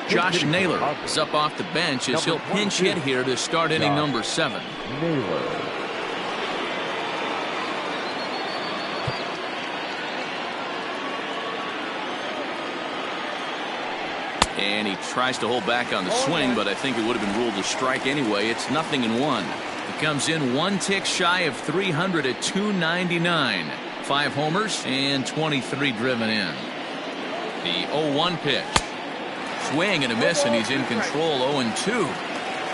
Josh Naylor is up off the bench as he'll pinch hit here to start inning number 7. Naylor. And he tries to hold back on the swing, but I think it would have been ruled a strike anyway. It's 0-1. He comes in 1 tick shy of 300 at 299. 5 homers and 23 driven in. The 0-1 pitch. Swing and a miss, and he's in control. 0-2.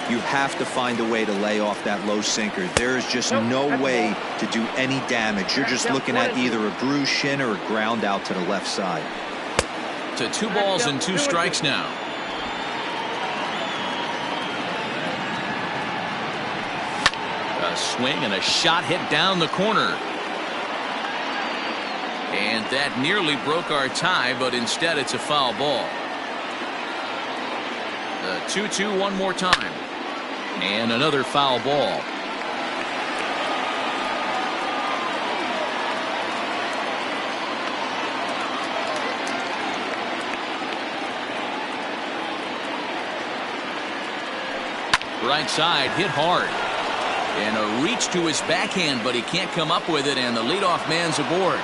You have to find a way to lay off that low sinker. There is just no way to do any damage. You're just looking at either a bruised shin or a ground out to the left side. To 2 balls and 2 strikes now. A swing and a shot hit down the corner. And that nearly broke our tie, but instead it's a foul ball. The 2-2 one more time. And another foul ball. Right side hit hard. And a reach to his backhand, but he can't come up with it, and the leadoff man's aboard.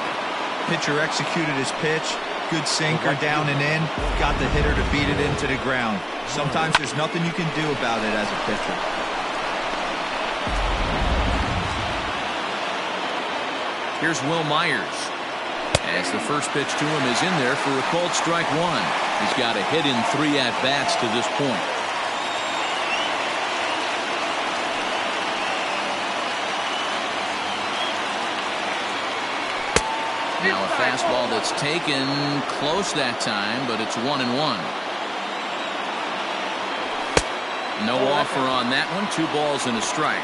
Pitcher executed his pitch. Good sinker down and in. Got the hitter to beat it into the ground. Sometimes there's nothing you can do about it as a pitcher. Here's Will Myers. As the first pitch to him is in there for a called strike one. He's got a hit in 3 at-bats to this point. Now a fastball that's taken close that time, but it's 1-1. No offer on that one. 2 balls and a strike.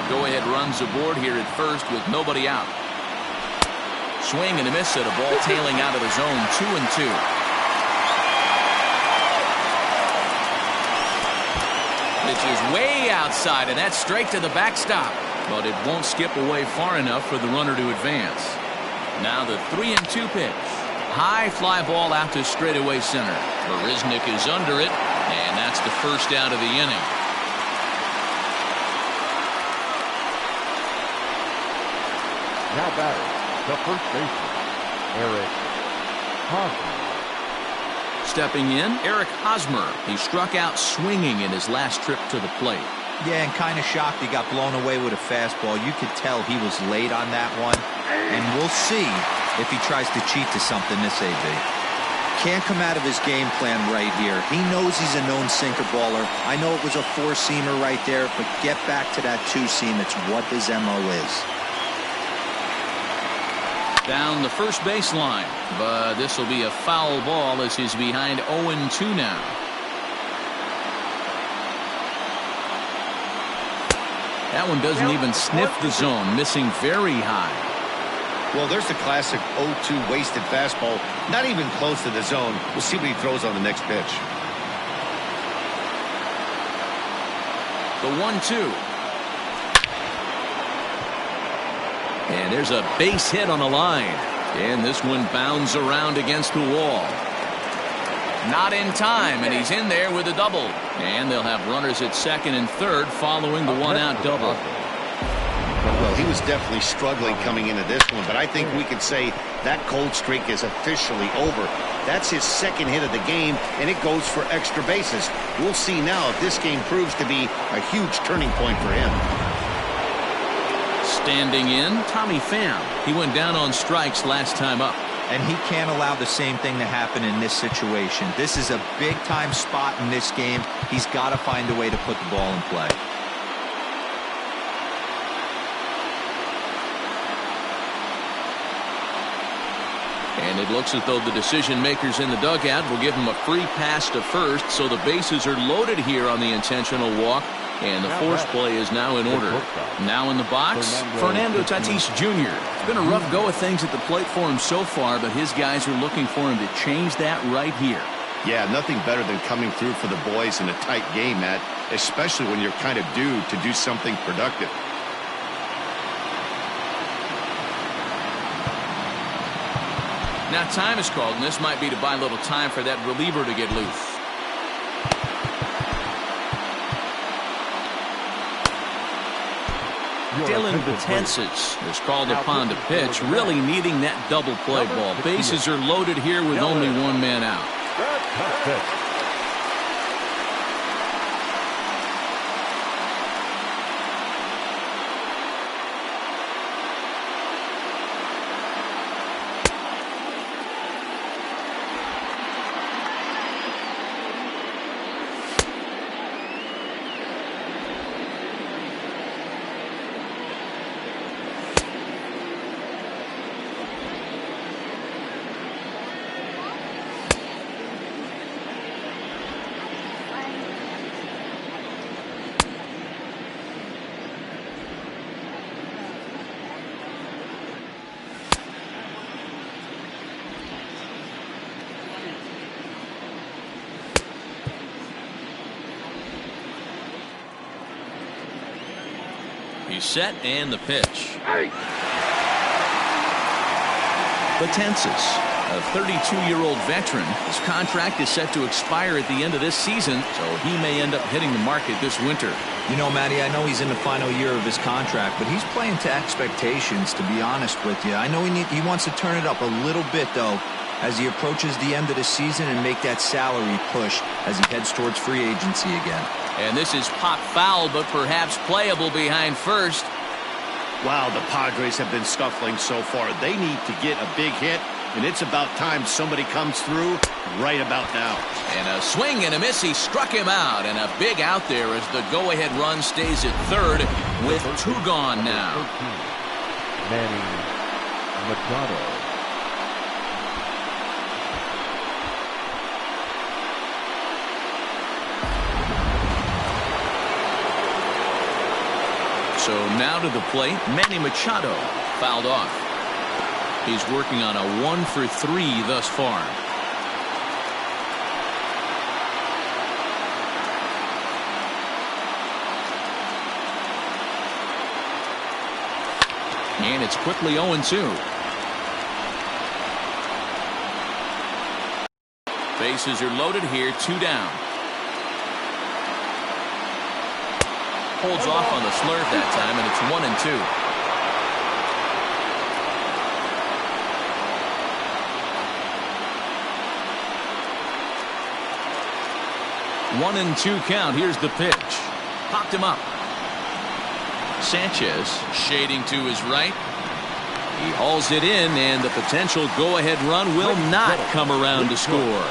Go ahead runs aboard here at first with nobody out. Swing and a miss at a ball tailing out of the zone. 2-2. Pitch is way outside, and that's straight to the backstop. But it won't skip away far enough for the runner to advance. Now the 3-2 pitch. High fly ball out to straightaway center. Marisnick is under it, and that's the first out of the inning. Now batting, the first baseman, Eric Hosmer. Stepping in, Eric Hosmer. He struck out swinging in his last trip to the plate. Yeah, and kind of shocked he got blown away with a fastball. You could tell he was late on that one. And we'll see if he tries to cheat to something this AB. Can't come out of his game plan right here. He knows he's a known sinker baller. I know it was a 4-seamer right there, but get back to that 2-seam. It's what his MO is. Down the first baseline, but this will be a foul ball as he's behind 0-2 now. That one doesn't even sniff the zone, missing very high. Well, there's the classic 0-2 wasted fastball, not even close to the zone. We'll see what he throws on the next pitch. The 1-2. And there's a base hit on the line. And this one bounds around against the wall. Not in time, and he's in there with a double. And they'll have runners at second and third following the one-out double. Well, he was definitely struggling coming into this one, but I think we could say that cold streak is officially over. That's his second hit of the game, and it goes for extra bases. We'll see now if this game proves to be a huge turning point for him. Standing in, Tommy Pham. He went down on strikes last time up. And he can't allow the same thing to happen in this situation. This is a big-time spot in this game. He's got to find a way to put the ball in play. And it looks as though the decision makers in the dugout will give him a free pass to first, so the bases are loaded here on the intentional walk. And the force play is now in order. Now in the box, Fernando Tatis Jr. It's been a rough go of things at the plate for him so far, but his guys are looking for him to change that right here. Yeah, nothing better than coming through for the boys in a tight game, Matt, especially when you're kind of due to do something productive. Now time is called, and this might be to buy a little time for that reliever to get loose. Dylan Betances is called upon to pitch, really needing that double play ball. Bases are loaded here with only one man out. He's set and the pitch. Betances, a 32-year-old veteran. His contract is set to expire at the end of this season, so he may end up hitting the market this winter. You know, Matty, I know he's in the final year of his contract, but he's playing to expectations, to be honest with you. I know he wants to turn it up a little bit, though, as he approaches the end of the season and make that salary push as he heads towards free agency again. And this is pop foul, but perhaps playable behind first. Wow, the Padres have been scuffling so far. They need to get a big hit, and it's about time somebody comes through right about now. And a swing and a miss. He struck him out, and a big out there as the go-ahead run stays at third with 2 gone now. Manny Machado. So now to the plate, Manny Machado fouled off. He's working on a 1 for 3 thus far. And it's quickly 0-2. Bases are loaded here, 2 down. Holds off on the slurve that time, and it's 1-2. 1-2 count. Here's the pitch. Popped him up. Sanchez shading to his right. He hauls it in, and the potential go-ahead run will not come around to score.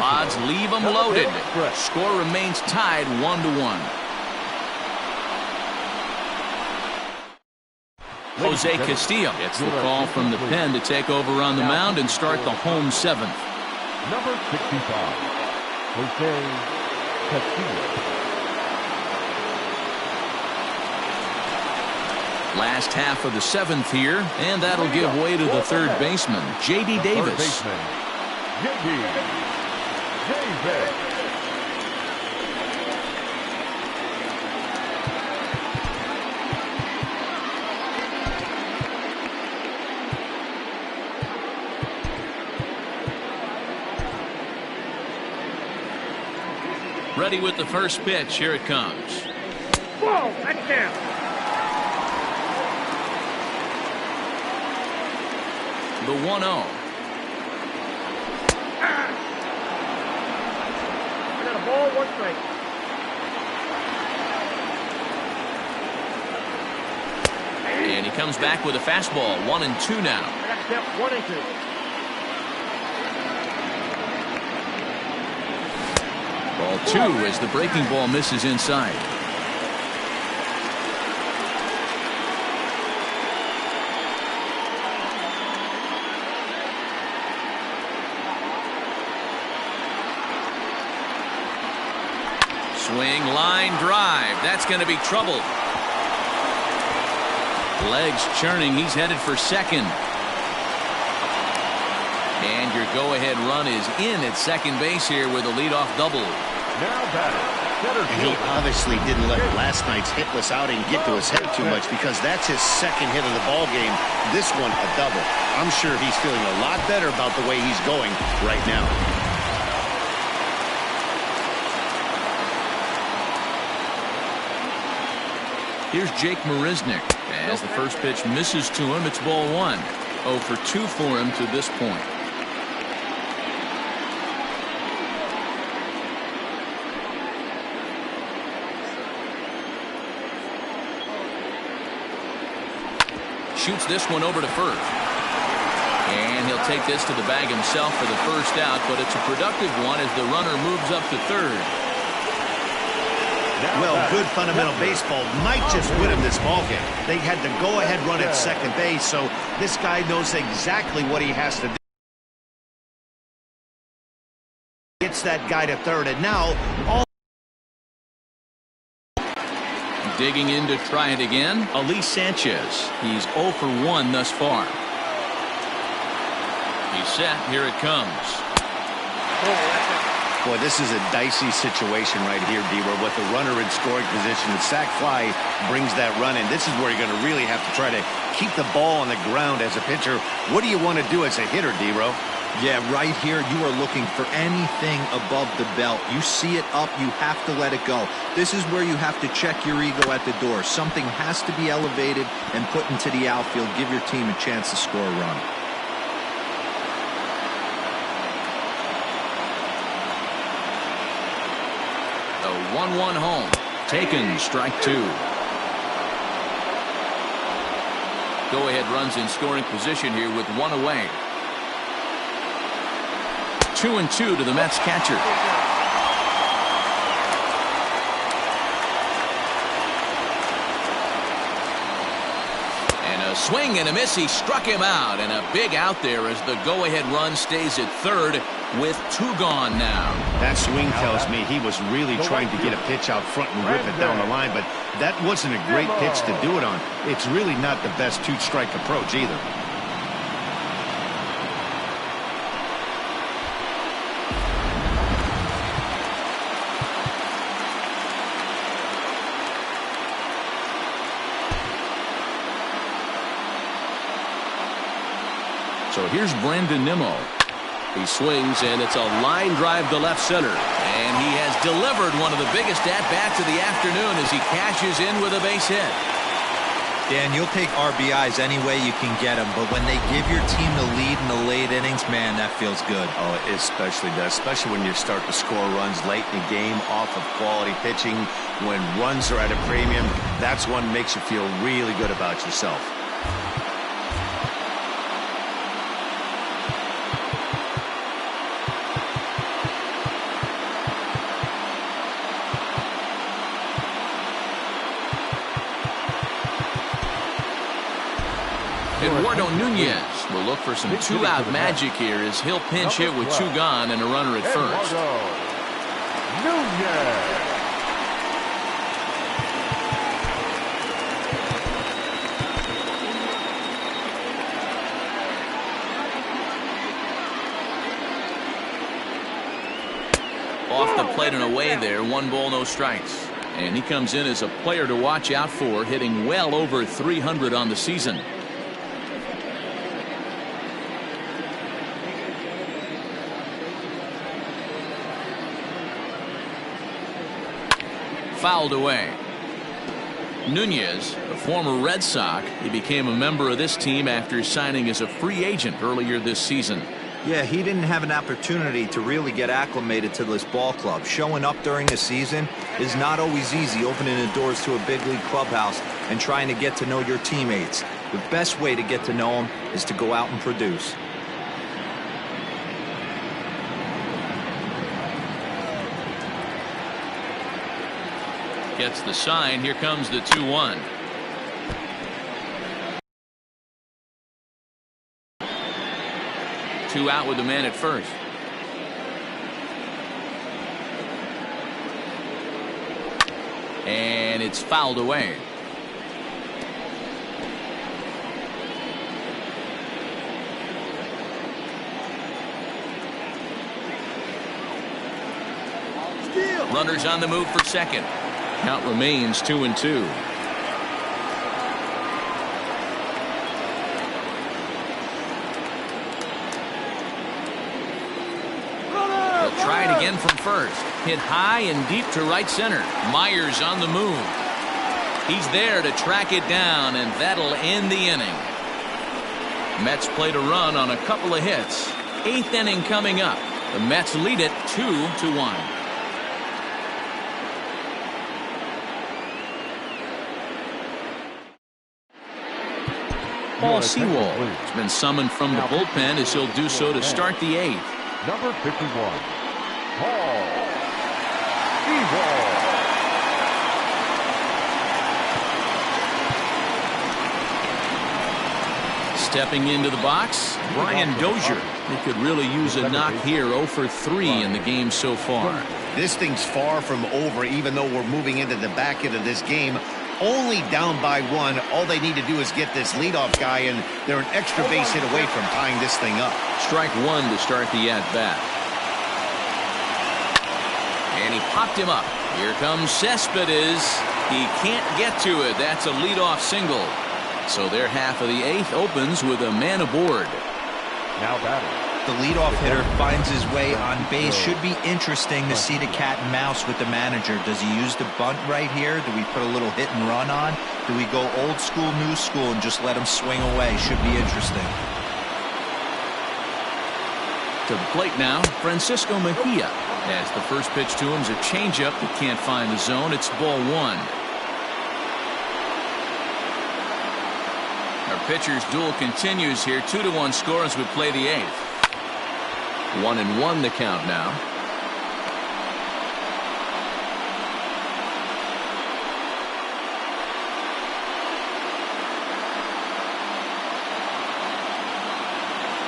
Odds leave him loaded. Score remains tied 1-1. Jose Castillo gets the call from the pen to take over on the mound and start the home 7th. Number 65, Jose Castillo. Last half of the 7th here, and that'll give way to the third baseman, J.D. Davis. J.D. Davis. Ready with the first pitch. Here it comes. Whoa, that's down. The 1-0. I got a ball, 1 strike. And he comes back with a fastball. 1-2 now. I got step 1-2. Ball 2 as the breaking ball misses inside. Swing, line drive. That's going to be trouble. Legs churning. He's headed for second. And your go-ahead run is in at second base here with a leadoff double. Now batting, And he obviously didn't let last night's hitless outing get to his head too much, because that's his second hit of the ball game. This one a double. I'm sure he's feeling a lot better about the way he's going right now. Here's Jake Marisnick. As the first pitch misses to him, it's ball 1. 0 for 2 for him to this point. Shoots this one over to first. And he'll take this to the bag himself for the first out, but it's a productive one as the runner moves up to third. Well, good fundamental baseball might just win him this ballgame. They had the go-ahead run at second base, so this guy knows exactly what he has to do. Gets that guy to third, and now all digging in to try it again, Elise Sanchez. He's 0 for 1 thus far. He's set. Here it comes. Boy, this is a dicey situation right here, D-Row. With the runner in scoring position, the sac fly brings that run in. This is where you're going to really have to try to keep the ball on the ground as a pitcher. What do you want to do as a hitter, D-Row? Yeah, right here, you are looking for anything above the belt. You see it up, you have to let it go. This is where you have to check your ego at the door. Something has to be elevated and put into the outfield. Give your team a chance to score a run. The 1-1 home. Taken, strike two. Go-ahead runs in scoring position here with one away. 2-2 to the Mets catcher. And a swing and a miss. He struck him out, and a big out there as the go-ahead run stays at third with two gone now. That swing tells me he was really trying to get a pitch out front and rip it down the line, but that wasn't a great pitch to do it on. It's really not the best two-strike approach either. So here's Brandon Nimmo. He swings, and it's a line drive to left center. And he has delivered one of the biggest at-bats of the afternoon as he cashes in with a base hit. Dan, you'll take RBIs any way you can get them, but when they give your team the lead in the late innings, man, that feels good. Oh, it especially does, especially when you start to score runs late in the game off of quality pitching. When runs are at a premium, that's one makes you feel really good about yourself. Eduardo Nunez will look for some two-out magic here as he'll pinch hit with two gone and a runner at first. Off the plate and away there, 1 ball, no strikes. And he comes in as a player to watch out for, hitting well over 300 on the season. Fouled away. Nunez, a former Red Sox, he became a member of this team after signing as a free agent earlier this season. Yeah, he didn't have an opportunity to really get acclimated to this ball club. Showing up during the season is not always easy, opening the doors to a big league clubhouse and trying to get to know your teammates. The best way to get to know them is to go out and produce. Gets the sign. Here comes the 2-1. Two out with the man at first. And it's fouled away. Runners on the move for second. Count remains 2-2. He'll try it again from first. Hit high and deep to right center. Myers on the move. He's there to track it down, and that'll end the inning. Mets played a run on a couple of hits. 8th inning coming up. The Mets lead it 2-1. Paul Sewell has been summoned from the bullpen as he'll do so to start the 8th. Number 51, Paul Sewell. Stepping into the box, Brian Dozier. He could really use a knock here. 0 for 3 in the game so far. This thing's far from over, even though we're moving into the back end of this game. Only down by 1. All they need to do is get this leadoff guy, and they're an extra base hit away from tying this thing up. Strike 1 to start the at-bat. And he popped him up. Here comes Cespedes. He can't get to it. That's a leadoff single. So their half of the 8th opens with a man aboard. Now batting. The leadoff hitter finds his way on base. Should be interesting to see the cat and mouse with the manager. Does he use the bunt right here? Do we put a little hit and run on? Do we go old school, new school, and just let him swing away? Should be interesting. To the plate now, Francisco Mejia. As the first pitch to him is a changeup that can't find the zone. It's ball 1. Our pitcher's duel continues here. 2-1 score as we play the 8th. 1-1 the count now.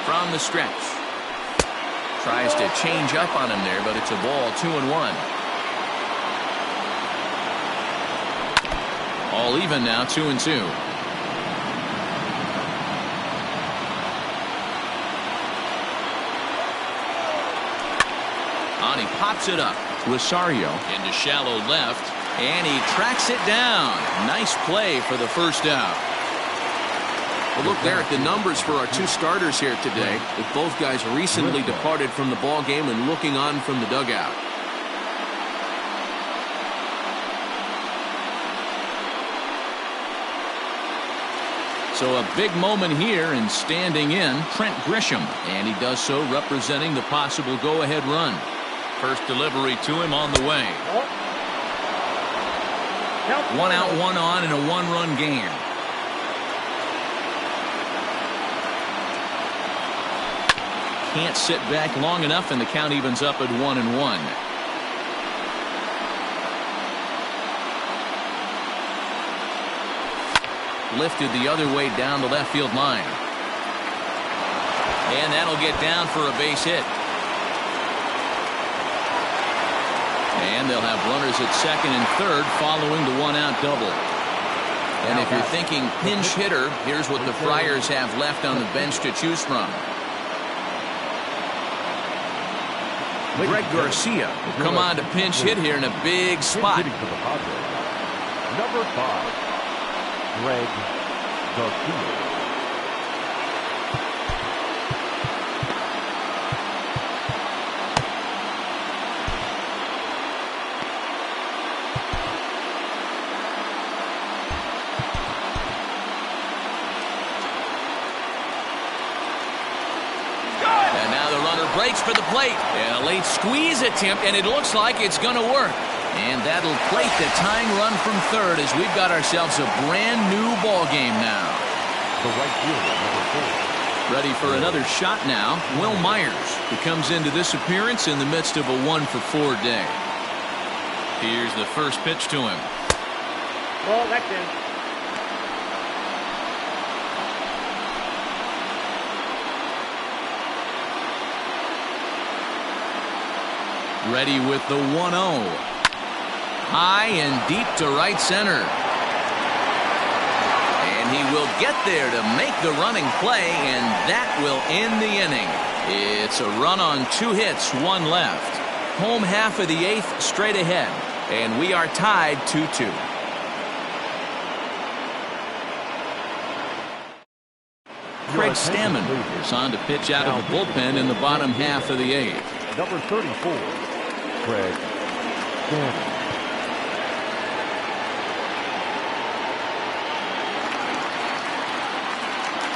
From the stretch. Tries to change up on him there, but it's a ball. 2-1. All even now. 2-2. On, he pops it up. Rosario into shallow left, and he tracks it down. Nice play for the first out. Well, look there at the numbers for our 2 starters here today, with both guys recently departed from the ball game and looking on from the dugout. So a big moment here, and standing in, Trent Grisham, and he does so representing the possible go-ahead run. First delivery to him on the way. 1 out, 1 on in a 1-run game. Can't sit back long enough, and the count evens up at 1-1. Lifted the other way down the left field line. And that'll get down for a base hit. And they'll have runners at second and third following the 1-out double. And if you're thinking pinch hitter, here's what the Friars have left on the bench to choose from. Greg Garcia will come on to pinch hit here in a big spot. Number 5, Greg Garcia. Breaks for the plate, and a late squeeze attempt, and it looks like it's going to work. And that'll plate the tying run from third as we've got ourselves a brand new ball game now. The right fielder, number 4. Ready for another shot now, Will Myers, who comes into this appearance in the midst of a 1-for-4 day. Here's the first pitch to him. Ball, that's in. Ready with the 1-0. High and deep to right center. And he will get there to make the running play, and that will end the inning. It's a run on 2 hits, 1 left. Home half of the 8th straight ahead, and we are tied 2-2. Craig Stammen is on to pitch out of the bullpen in the bottom half of the 8th. Number 34. Craig Stammen.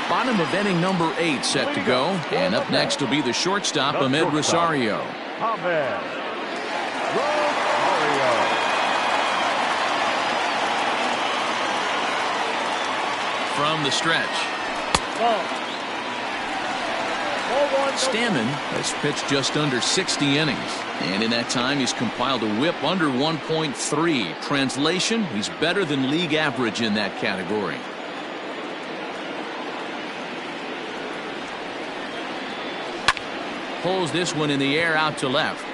Bottom of inning number 8 set to go, and up next will be the shortstop, Ahmed Rosario. Ahmed Rosario. From the stretch. Stammen has pitched just under 60 innings, and in that time he's compiled a whip under 1.3. Translation, he's better than league average in that category. Pulls this one in the air out to left.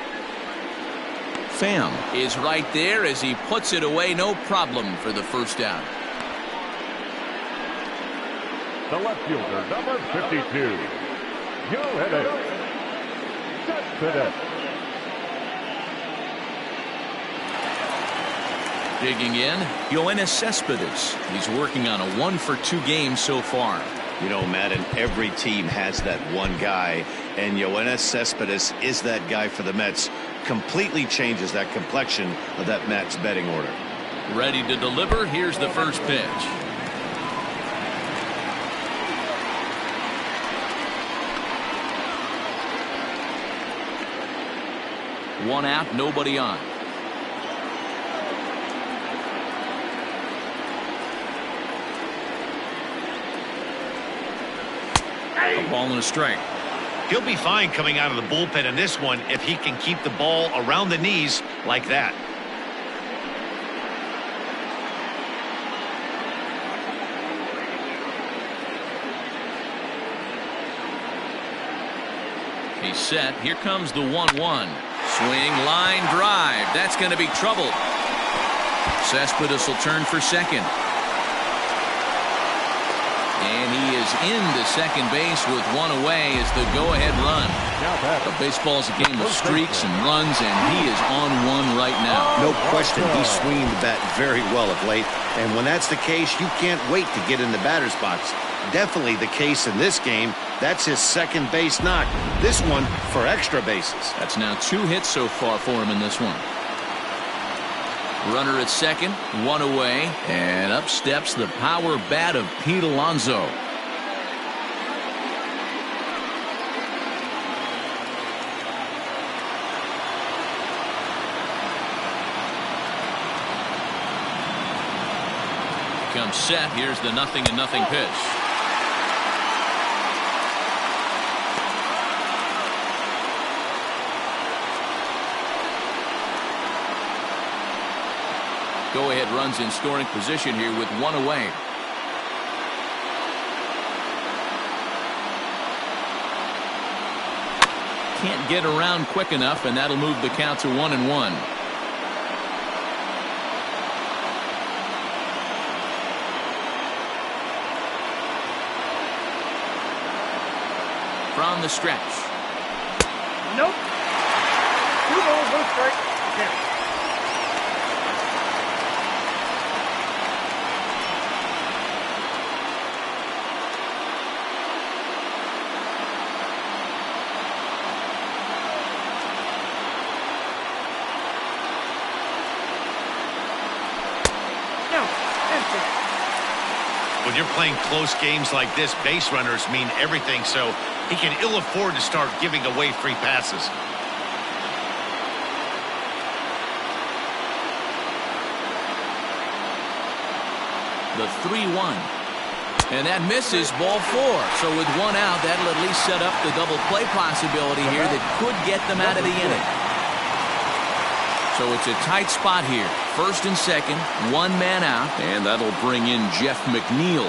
Pham is right there as he puts it away, no problem for the first out. The left fielder, number 52. You'll hit it. Cespedes. Digging in, Yoenis Cespedes. He's working on a 1-for-2 game so far. You know, Matt, and every team has that one guy, and Yoenis Cespedes is that guy for the Mets. Completely changes that complexion of that Mets betting order. Ready to deliver. Here's the first pitch. One out, nobody on. A ball and a strike. He'll be fine coming out of the bullpen in this one if he can keep the ball around the knees like that. He's set. Here comes the 1-1. Swing, line drive. That's going to be trouble. Cespedes will turn for second. And he is into second base with one away as the go-ahead run. But baseball's a game of streaks and runs, and he is on one right now. No question, he's swinging the bat very well of late. And when that's the case, you can't wait to get in the batter's box. Definitely the case in this game. That's his second base knock. This one for extra bases. That's now 2 hits so far for him in this one. Runner at second, one away, and up steps the power bat of Pete Alonzo. Comes set. Here's the 0-0 pitch. Go-ahead runs in scoring position here with one away. Can't get around quick enough, and that'll move the count to 1-1. From the stretch. Nope. 2 balls, 1 strike. There. When you're playing close games like this, base runners mean everything, so he can ill afford to start giving away free passes. The 3-1. And that misses, ball 4. So with one out, that'll at least set up the double play possibility here that could get them out of the inning. So it's a tight spot here. First and second, one man out, and that'll bring in Jeff McNeil.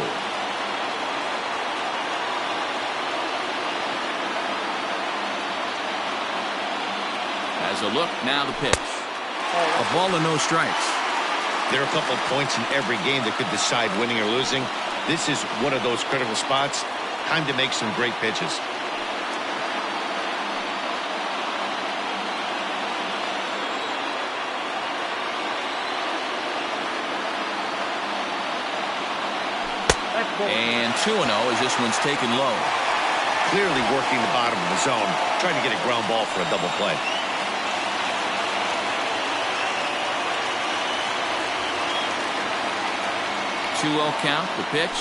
As a look, now the pitch. A ball and no strikes. There are a couple of points in every game that could decide winning or losing. This is one of those critical spots. Time to make some great pitches. And 2-0 as this one's taken low. Clearly working the bottom of the zone, trying to get a ground ball for a double play. Two-0 count, the pitch.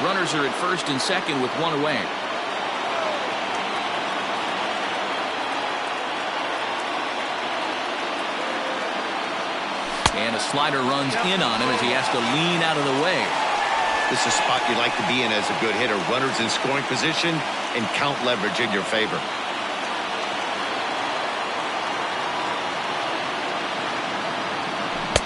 Runners are at first and second with one away. And a slider runs in on him as he has to lean out of the way. This is a spot you like to be in as a good hitter. Runners in scoring position and count leverage in your favor.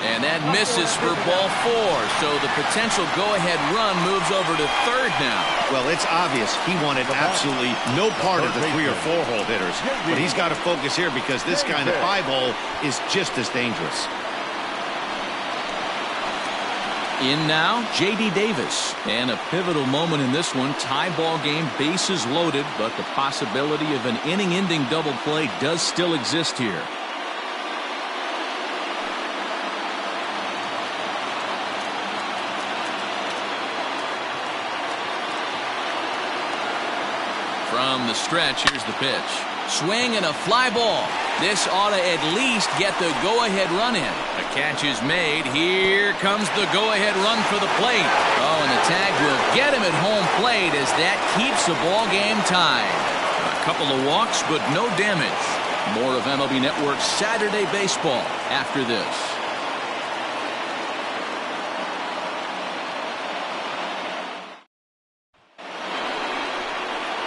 And that misses for ball 4. So the potential go-ahead run moves over to third now. Well, it's obvious he wanted absolutely no part of the 3 or 4 hole hitters. But he's got to focus here because this guy in the 5 hole is just as dangerous. In now, J.D. Davis. And a pivotal moment in this one. Tie ball game, bases loaded, but the possibility of an inning-ending double play does still exist here. the stretch. Here's the pitch. Swing and a fly ball. This ought to at least get the go-ahead run in. A catch is made. Here comes the go-ahead run for the plate. Oh, and the tag will get him at home plate as that keeps the ball game tied. A couple of walks, but no damage. More of MLB Network's Saturday Baseball after this.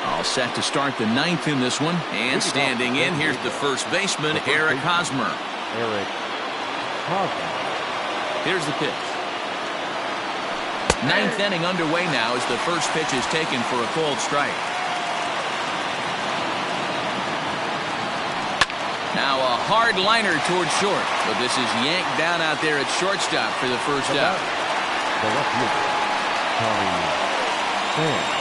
All set to start the ninth in this one. And standing in, here's the first baseman, Eric Hosmer. Here's the pitch. Ninth inning underway now as the first pitch is taken for a called strike. Now a hard liner towards short, but this is yanked down out there at shortstop for the first out. The left fielder, Tommy Pham.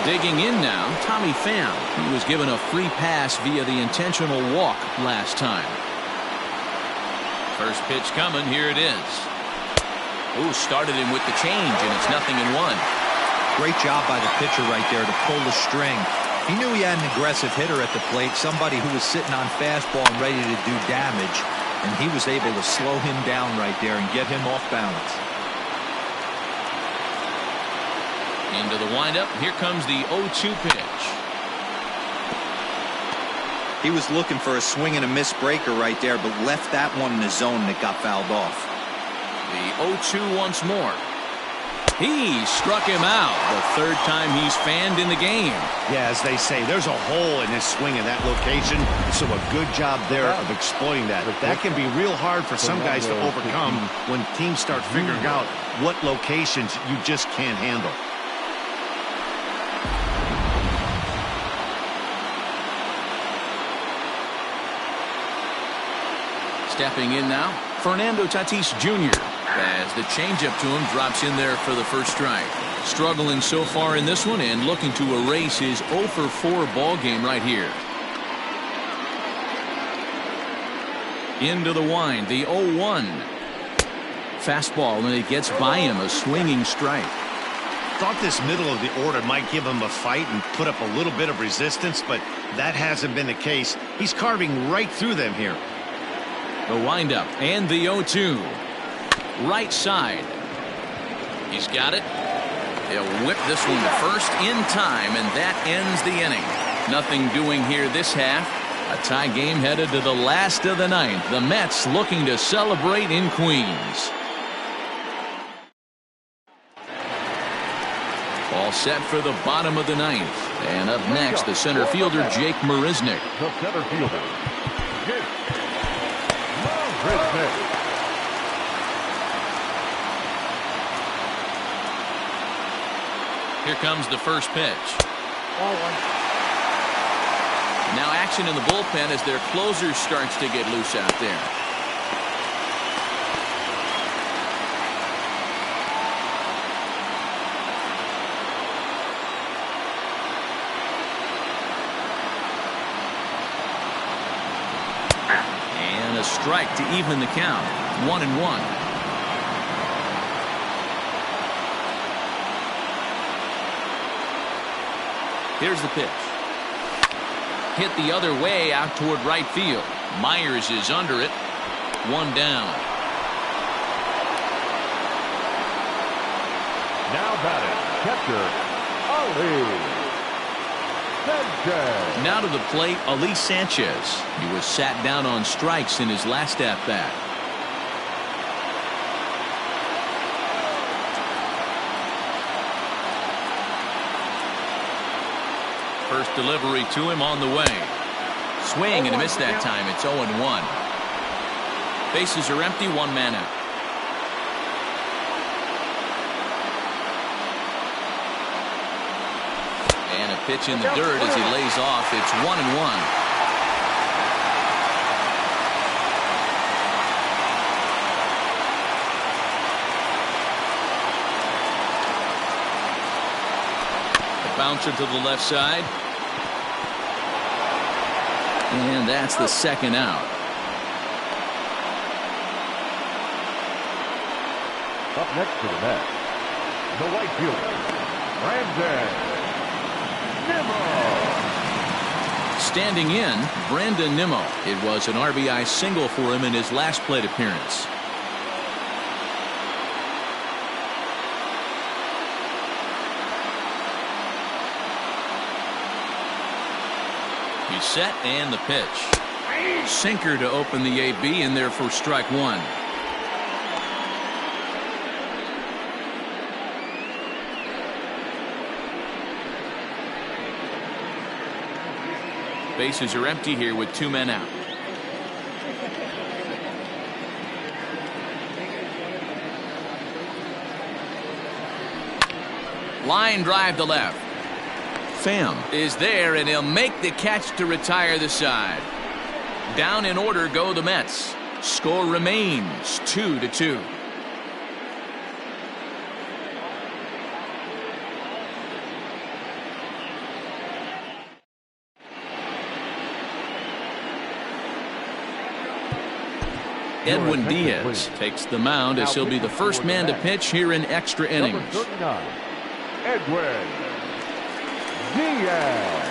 Digging in now, Tommy Pham. He was given a free pass via the intentional walk last time. First pitch coming. Here it is. Ooh, started him with the change, and it's 0-1. Great job by the pitcher right there to pull the string. He knew he had an aggressive hitter at the plate, somebody who was sitting on fastball and ready to do damage, and he was able to slow him down right there and get him off balance. Into the windup. Here comes the 0-2 pitch. He was looking for a swing and a miss breaker right there, but left that one in the zone that got fouled off. The 0-2 once more. He struck him out. The third time he's fanned in the game. Yeah, as they say, there's a hole in his swing in that location, so a good job there of exploiting that. That can be real hard for some guys to overcome when teams start figuring out what locations you just can't handle. Stepping in now, Fernando Tatis Jr. as the changeup to him drops in there for the first strike. Struggling so far in this one and looking to erase his 0-for-4 ball game right here. Into the wind, the 0-1. Fastball, and it gets by him, a swinging strike. Thought this middle of the order might give him a fight and put up a little bit of resistance, but that hasn't been the case. He's carving right through them here. The windup and the 0-2. Right side. He's got it. He'll whip this one to first in time, and that ends the inning. Nothing doing here this half. A tie game headed to the last of the ninth. The Mets looking to celebrate in Queens. All set for the bottom of the ninth. And up next, the center fielder, Jake Marisnick. The center fielder, Jake Marisnick. Here comes the first pitch. Now action in the bullpen as their closer starts to get loose out there. And a strike to even the count. 1-1. Here's the pitch. Hit the other way out toward right field. Myers is under it. One down. Now batting, catcher, Elise Sanchez. Now to the plate, Elise Sanchez. He was sat down on strikes in his last at-bat. First delivery to him on the way. Swing and a miss that time. It's 0-1. Bases are empty, one man out. And a pitch in the dirt as he lays off. It's 1-1. Bouncer to the left side. And that's the second out. Up next to the net, The right fielder, Brandon Nimmo. Standing in, Brandon Nimmo. It was an RBI single for him in his last plate appearance. He's set and the pitch. Sinker to open the AB in there for strike one. Bases are empty here with 2 men out. Line drive to left. Pham is there, and he'll make the catch to retire the side. Down in order go the Mets. Score remains 2-2. Edwin Diaz takes the mound as he'll be the first man to pitch here in extra innings. Number 39, Edwin Diaz.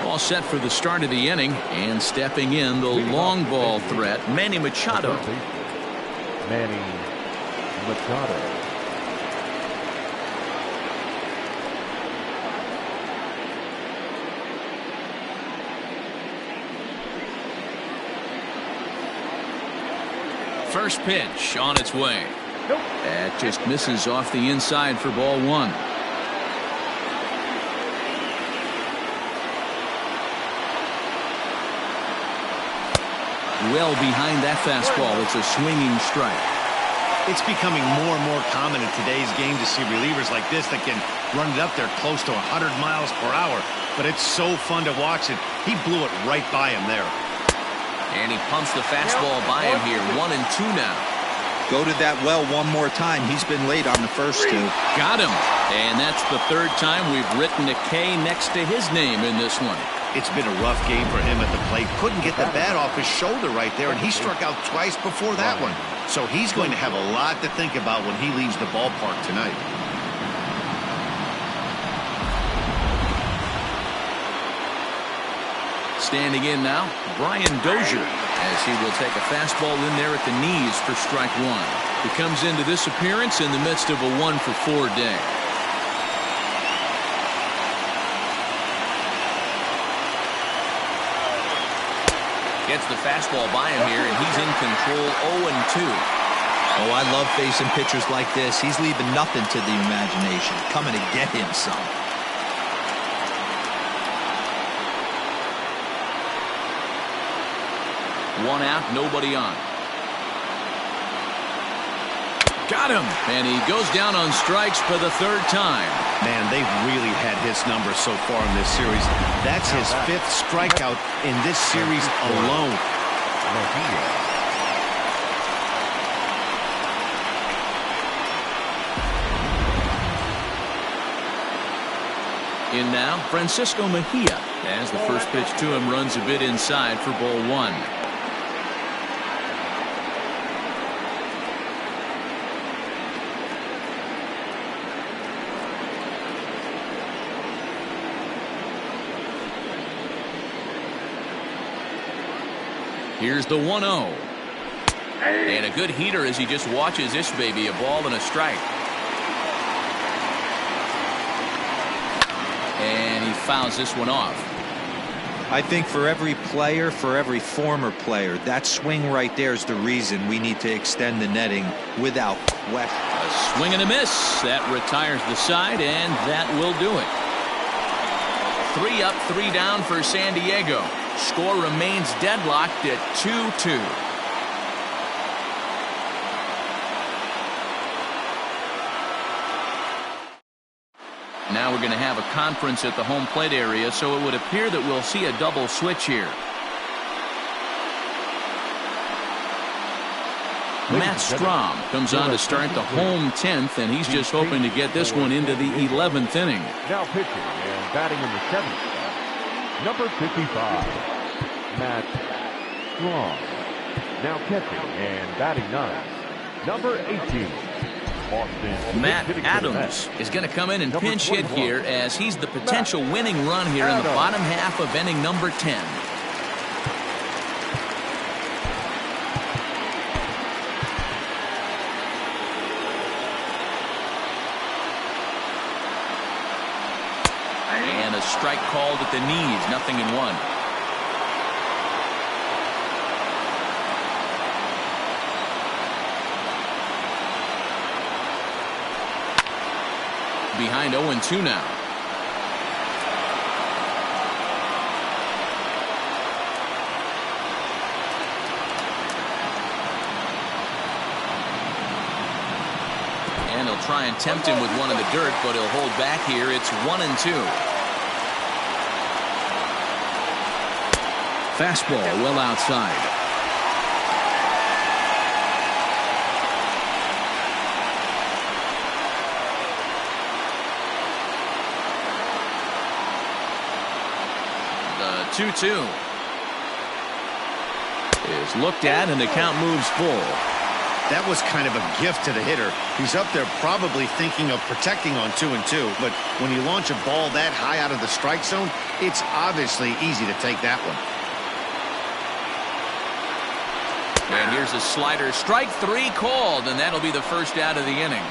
All set for the start of the inning, and stepping in the long ball threat, Manny Machado. Manny Machado. First pitch on its way. That just misses off the inside for ball one. Well behind that fastball. It's a swinging strike. It's becoming more and more common in today's game to see relievers like this that can run it up there close to 100 miles per hour. But it's so fun to watch it. He blew it right by him there. And he pumps the fastball by him here. 1-2 now. Go to that well one more time. He's been late on the first two. Got him. And that's the third time we've written a K next to his name in this one. It's been a rough game for him at the plate. Couldn't get the bat off his shoulder right there, and he struck out twice before that one. So he's going to have a lot to think about when he leaves the ballpark tonight. Standing in now, Brian Dozier, as he will take a fastball in there at the knees for strike one. He comes into this appearance in the midst of a 1-for-4 day. Gets the fastball by him here, and he's in control. 0-2. Oh, I love facing pitchers like this. He's leaving nothing to the imagination. Coming to get him some. One out, nobody on. Got him, and he goes down on strikes for the third time. Man, they've really had his number so far in this series. That's his 5th strikeout in this series alone. Mejia. In now, Francisco Mejia, as the first pitch to him runs a bit inside for ball one. Here's the 1-0. And a good heater as he just watches this baby. A ball and a strike. And he fouls this one off. I think for every player, for every former player, that swing right there is the reason we need to extend the netting without question. A swing and a miss. That retires the side, and that will do it. 3 up, 3 down for San Diego. Score remains deadlocked at 2-2. Now we're going to have a conference at the home plate area, so it would appear that we'll see a double switch here. Matt Strom comes on to start the home 10th, and he's just hoping to get this one into the 11th inning. Now pitching and batting in the 7th spot, number 55, Matt Strom. Now catching and batting 9th, number 18. Matt Adams is going to come in and pinch hit here, as he's the potential winning run here in the bottom half of inning number 10. And a strike called at the knees, 0-1. Behind 0-2 now. And he'll try and tempt him with one in the dirt, but he'll hold back here. It's 1-2. Fastball well outside. The 2-2 is looked at, and the count moves full. That was kind of a gift to the hitter. He's up there probably thinking of protecting on 2-2, but when you launch a ball that high out of the strike zone, it's obviously easy to take that one. And here's a slider, strike 3 called, and that'll be the first out of the inning.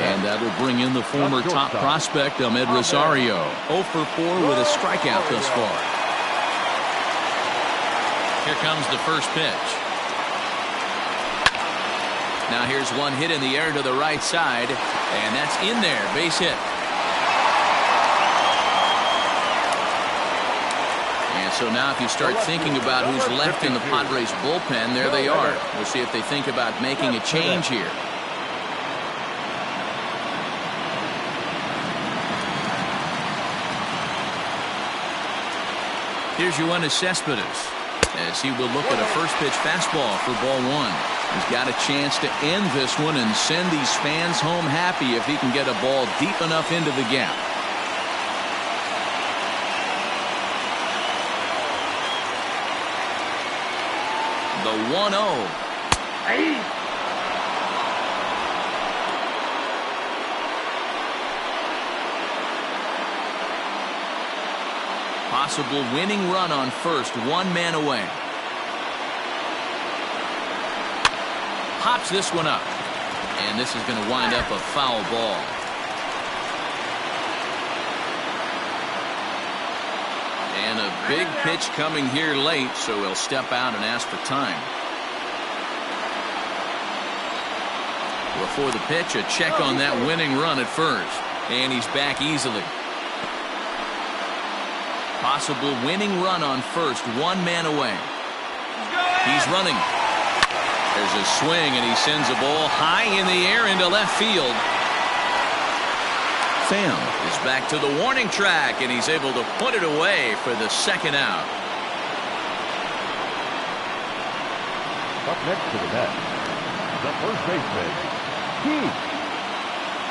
And that'll bring in the former top prospect, Ahmed Rosario. 0 for 4 with a strikeout thus far. Here comes the first pitch. Now here's one hit in the air to the right side, and that's in there, base hit. And so now if you start thinking about who's left in the Padres bullpen, there they are. We'll see if they think about making a change here. Here's Yoenis Cespedes, as he will look at a first pitch fastball for ball 1. He's got a chance to end this one and send these fans home happy if he can get a ball deep enough into the gap. The 1-0. Possible winning run on first, 1 man away. Pops this one up, and this is going to wind up a foul ball. And a big pitch coming here late, so he'll step out and ask for time. Before the pitch, a check on that winning run at first, and he's back easily. Possible winning run on first, 1 man away. He's running. There's a swing, and he sends a ball high in the air into left field. Pham is back to the warning track, and he's able to put it away for the second out. Up next to the bat, the first baseman,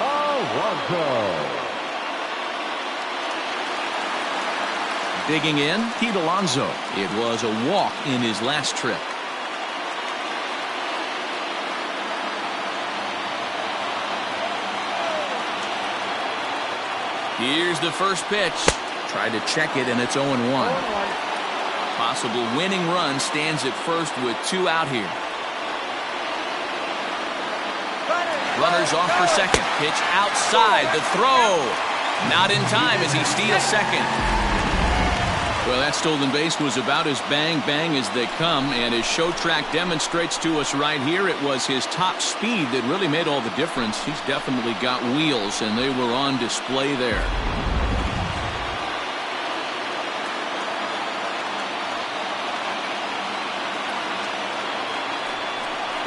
Alonzo. Digging in, Pete Alonzo. It was a walk in his last trip. Here's the first pitch. Tried to check it, and it's 0-1. Possible winning run stands at first with 2 out here. Runners off for second. Pitch outside. The throw. Not in time as he steals second. Well, that stolen base was about as bang-bang as they come, and as Show Track demonstrates to us right here, it was his top speed that really made all the difference. He's definitely got wheels, and they were on display there.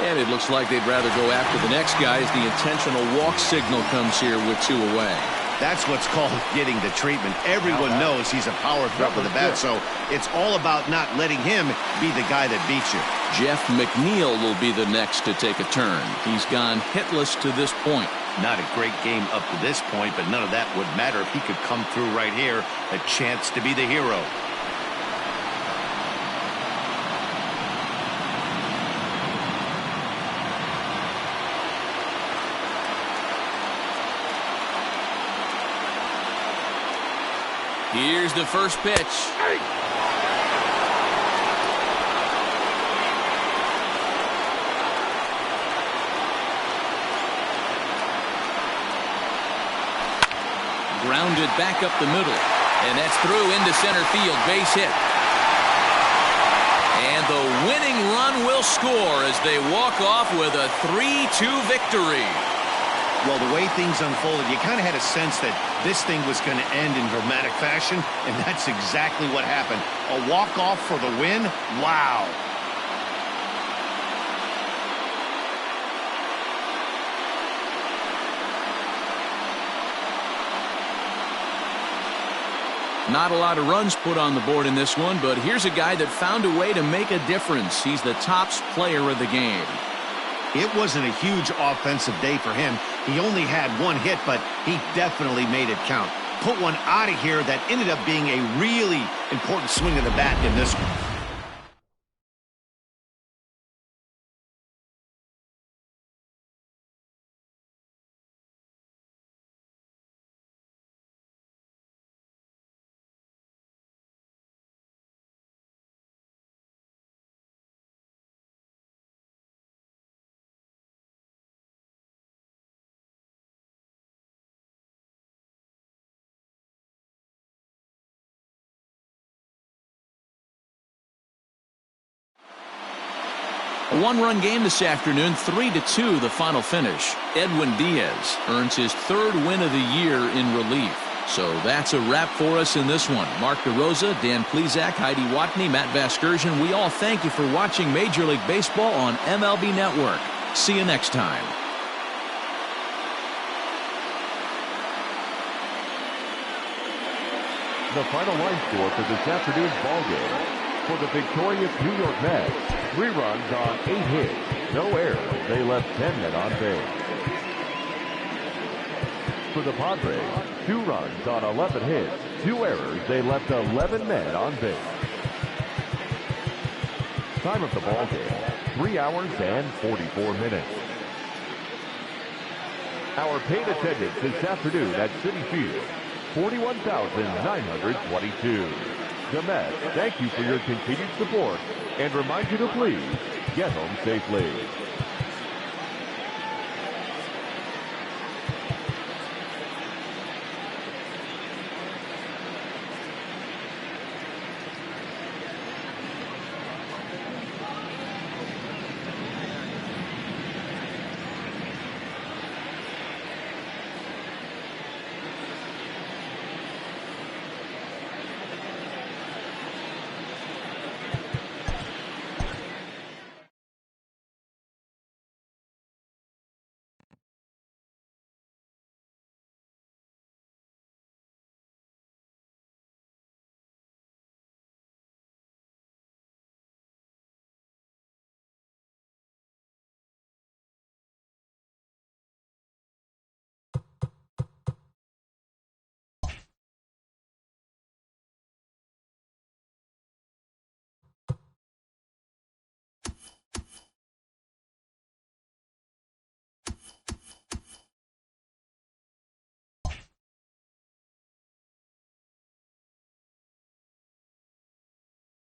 And it looks like they'd rather go after the next guy as the intentional walk signal comes here with 2 away. That's what's called getting the treatment. Everyone knows he's a power threat with a bat, so it's all about not letting him be the guy that beats you. Jeff McNeil will be the next to take a turn. He's gone hitless to this point. Not a great game up to this point, but none of that would matter if he could come through right here. A chance to be the hero. Here's the first pitch. Grounded back up the middle. And that's through into center field. Base hit. And the winning run will score as they walk off with a 3-2 victory. Well, the way things unfolded, you kind of had a sense that this thing was going to end in dramatic fashion, and that's exactly what happened. A walk-off for the win? Wow. Not a lot of runs put on the board in this one, but here's a guy that found a way to make a difference. He's the tops player of the game. It wasn't a huge offensive day for him. He only had one hit, but he definitely made it count. Put one out of here that ended up being a really important swing of the bat in this one. A one-run game this afternoon, 3-2 the final finish. Edwin Diaz earns his third win of the year in relief. So that's a wrap for us in this one. Mark DeRosa, Dan Plesac, Heidi Watney, Matt Vasgersian, we all thank you for watching Major League Baseball on MLB Network. See you next time. The final line score for this afternoon's ballgame. For the victorious New York Mets, 3 runs on 8 hits, no errors. They left 10 men on base. For the Padres, 2 runs on 11 hits, 2 errors. They left 11 men on base. Time of the ballgame, 3 hours and 44 minutes. Our paid attendance this afternoon at Citi Field, 41,922. The Mets thank you for your continued support and remind you to please get home safely.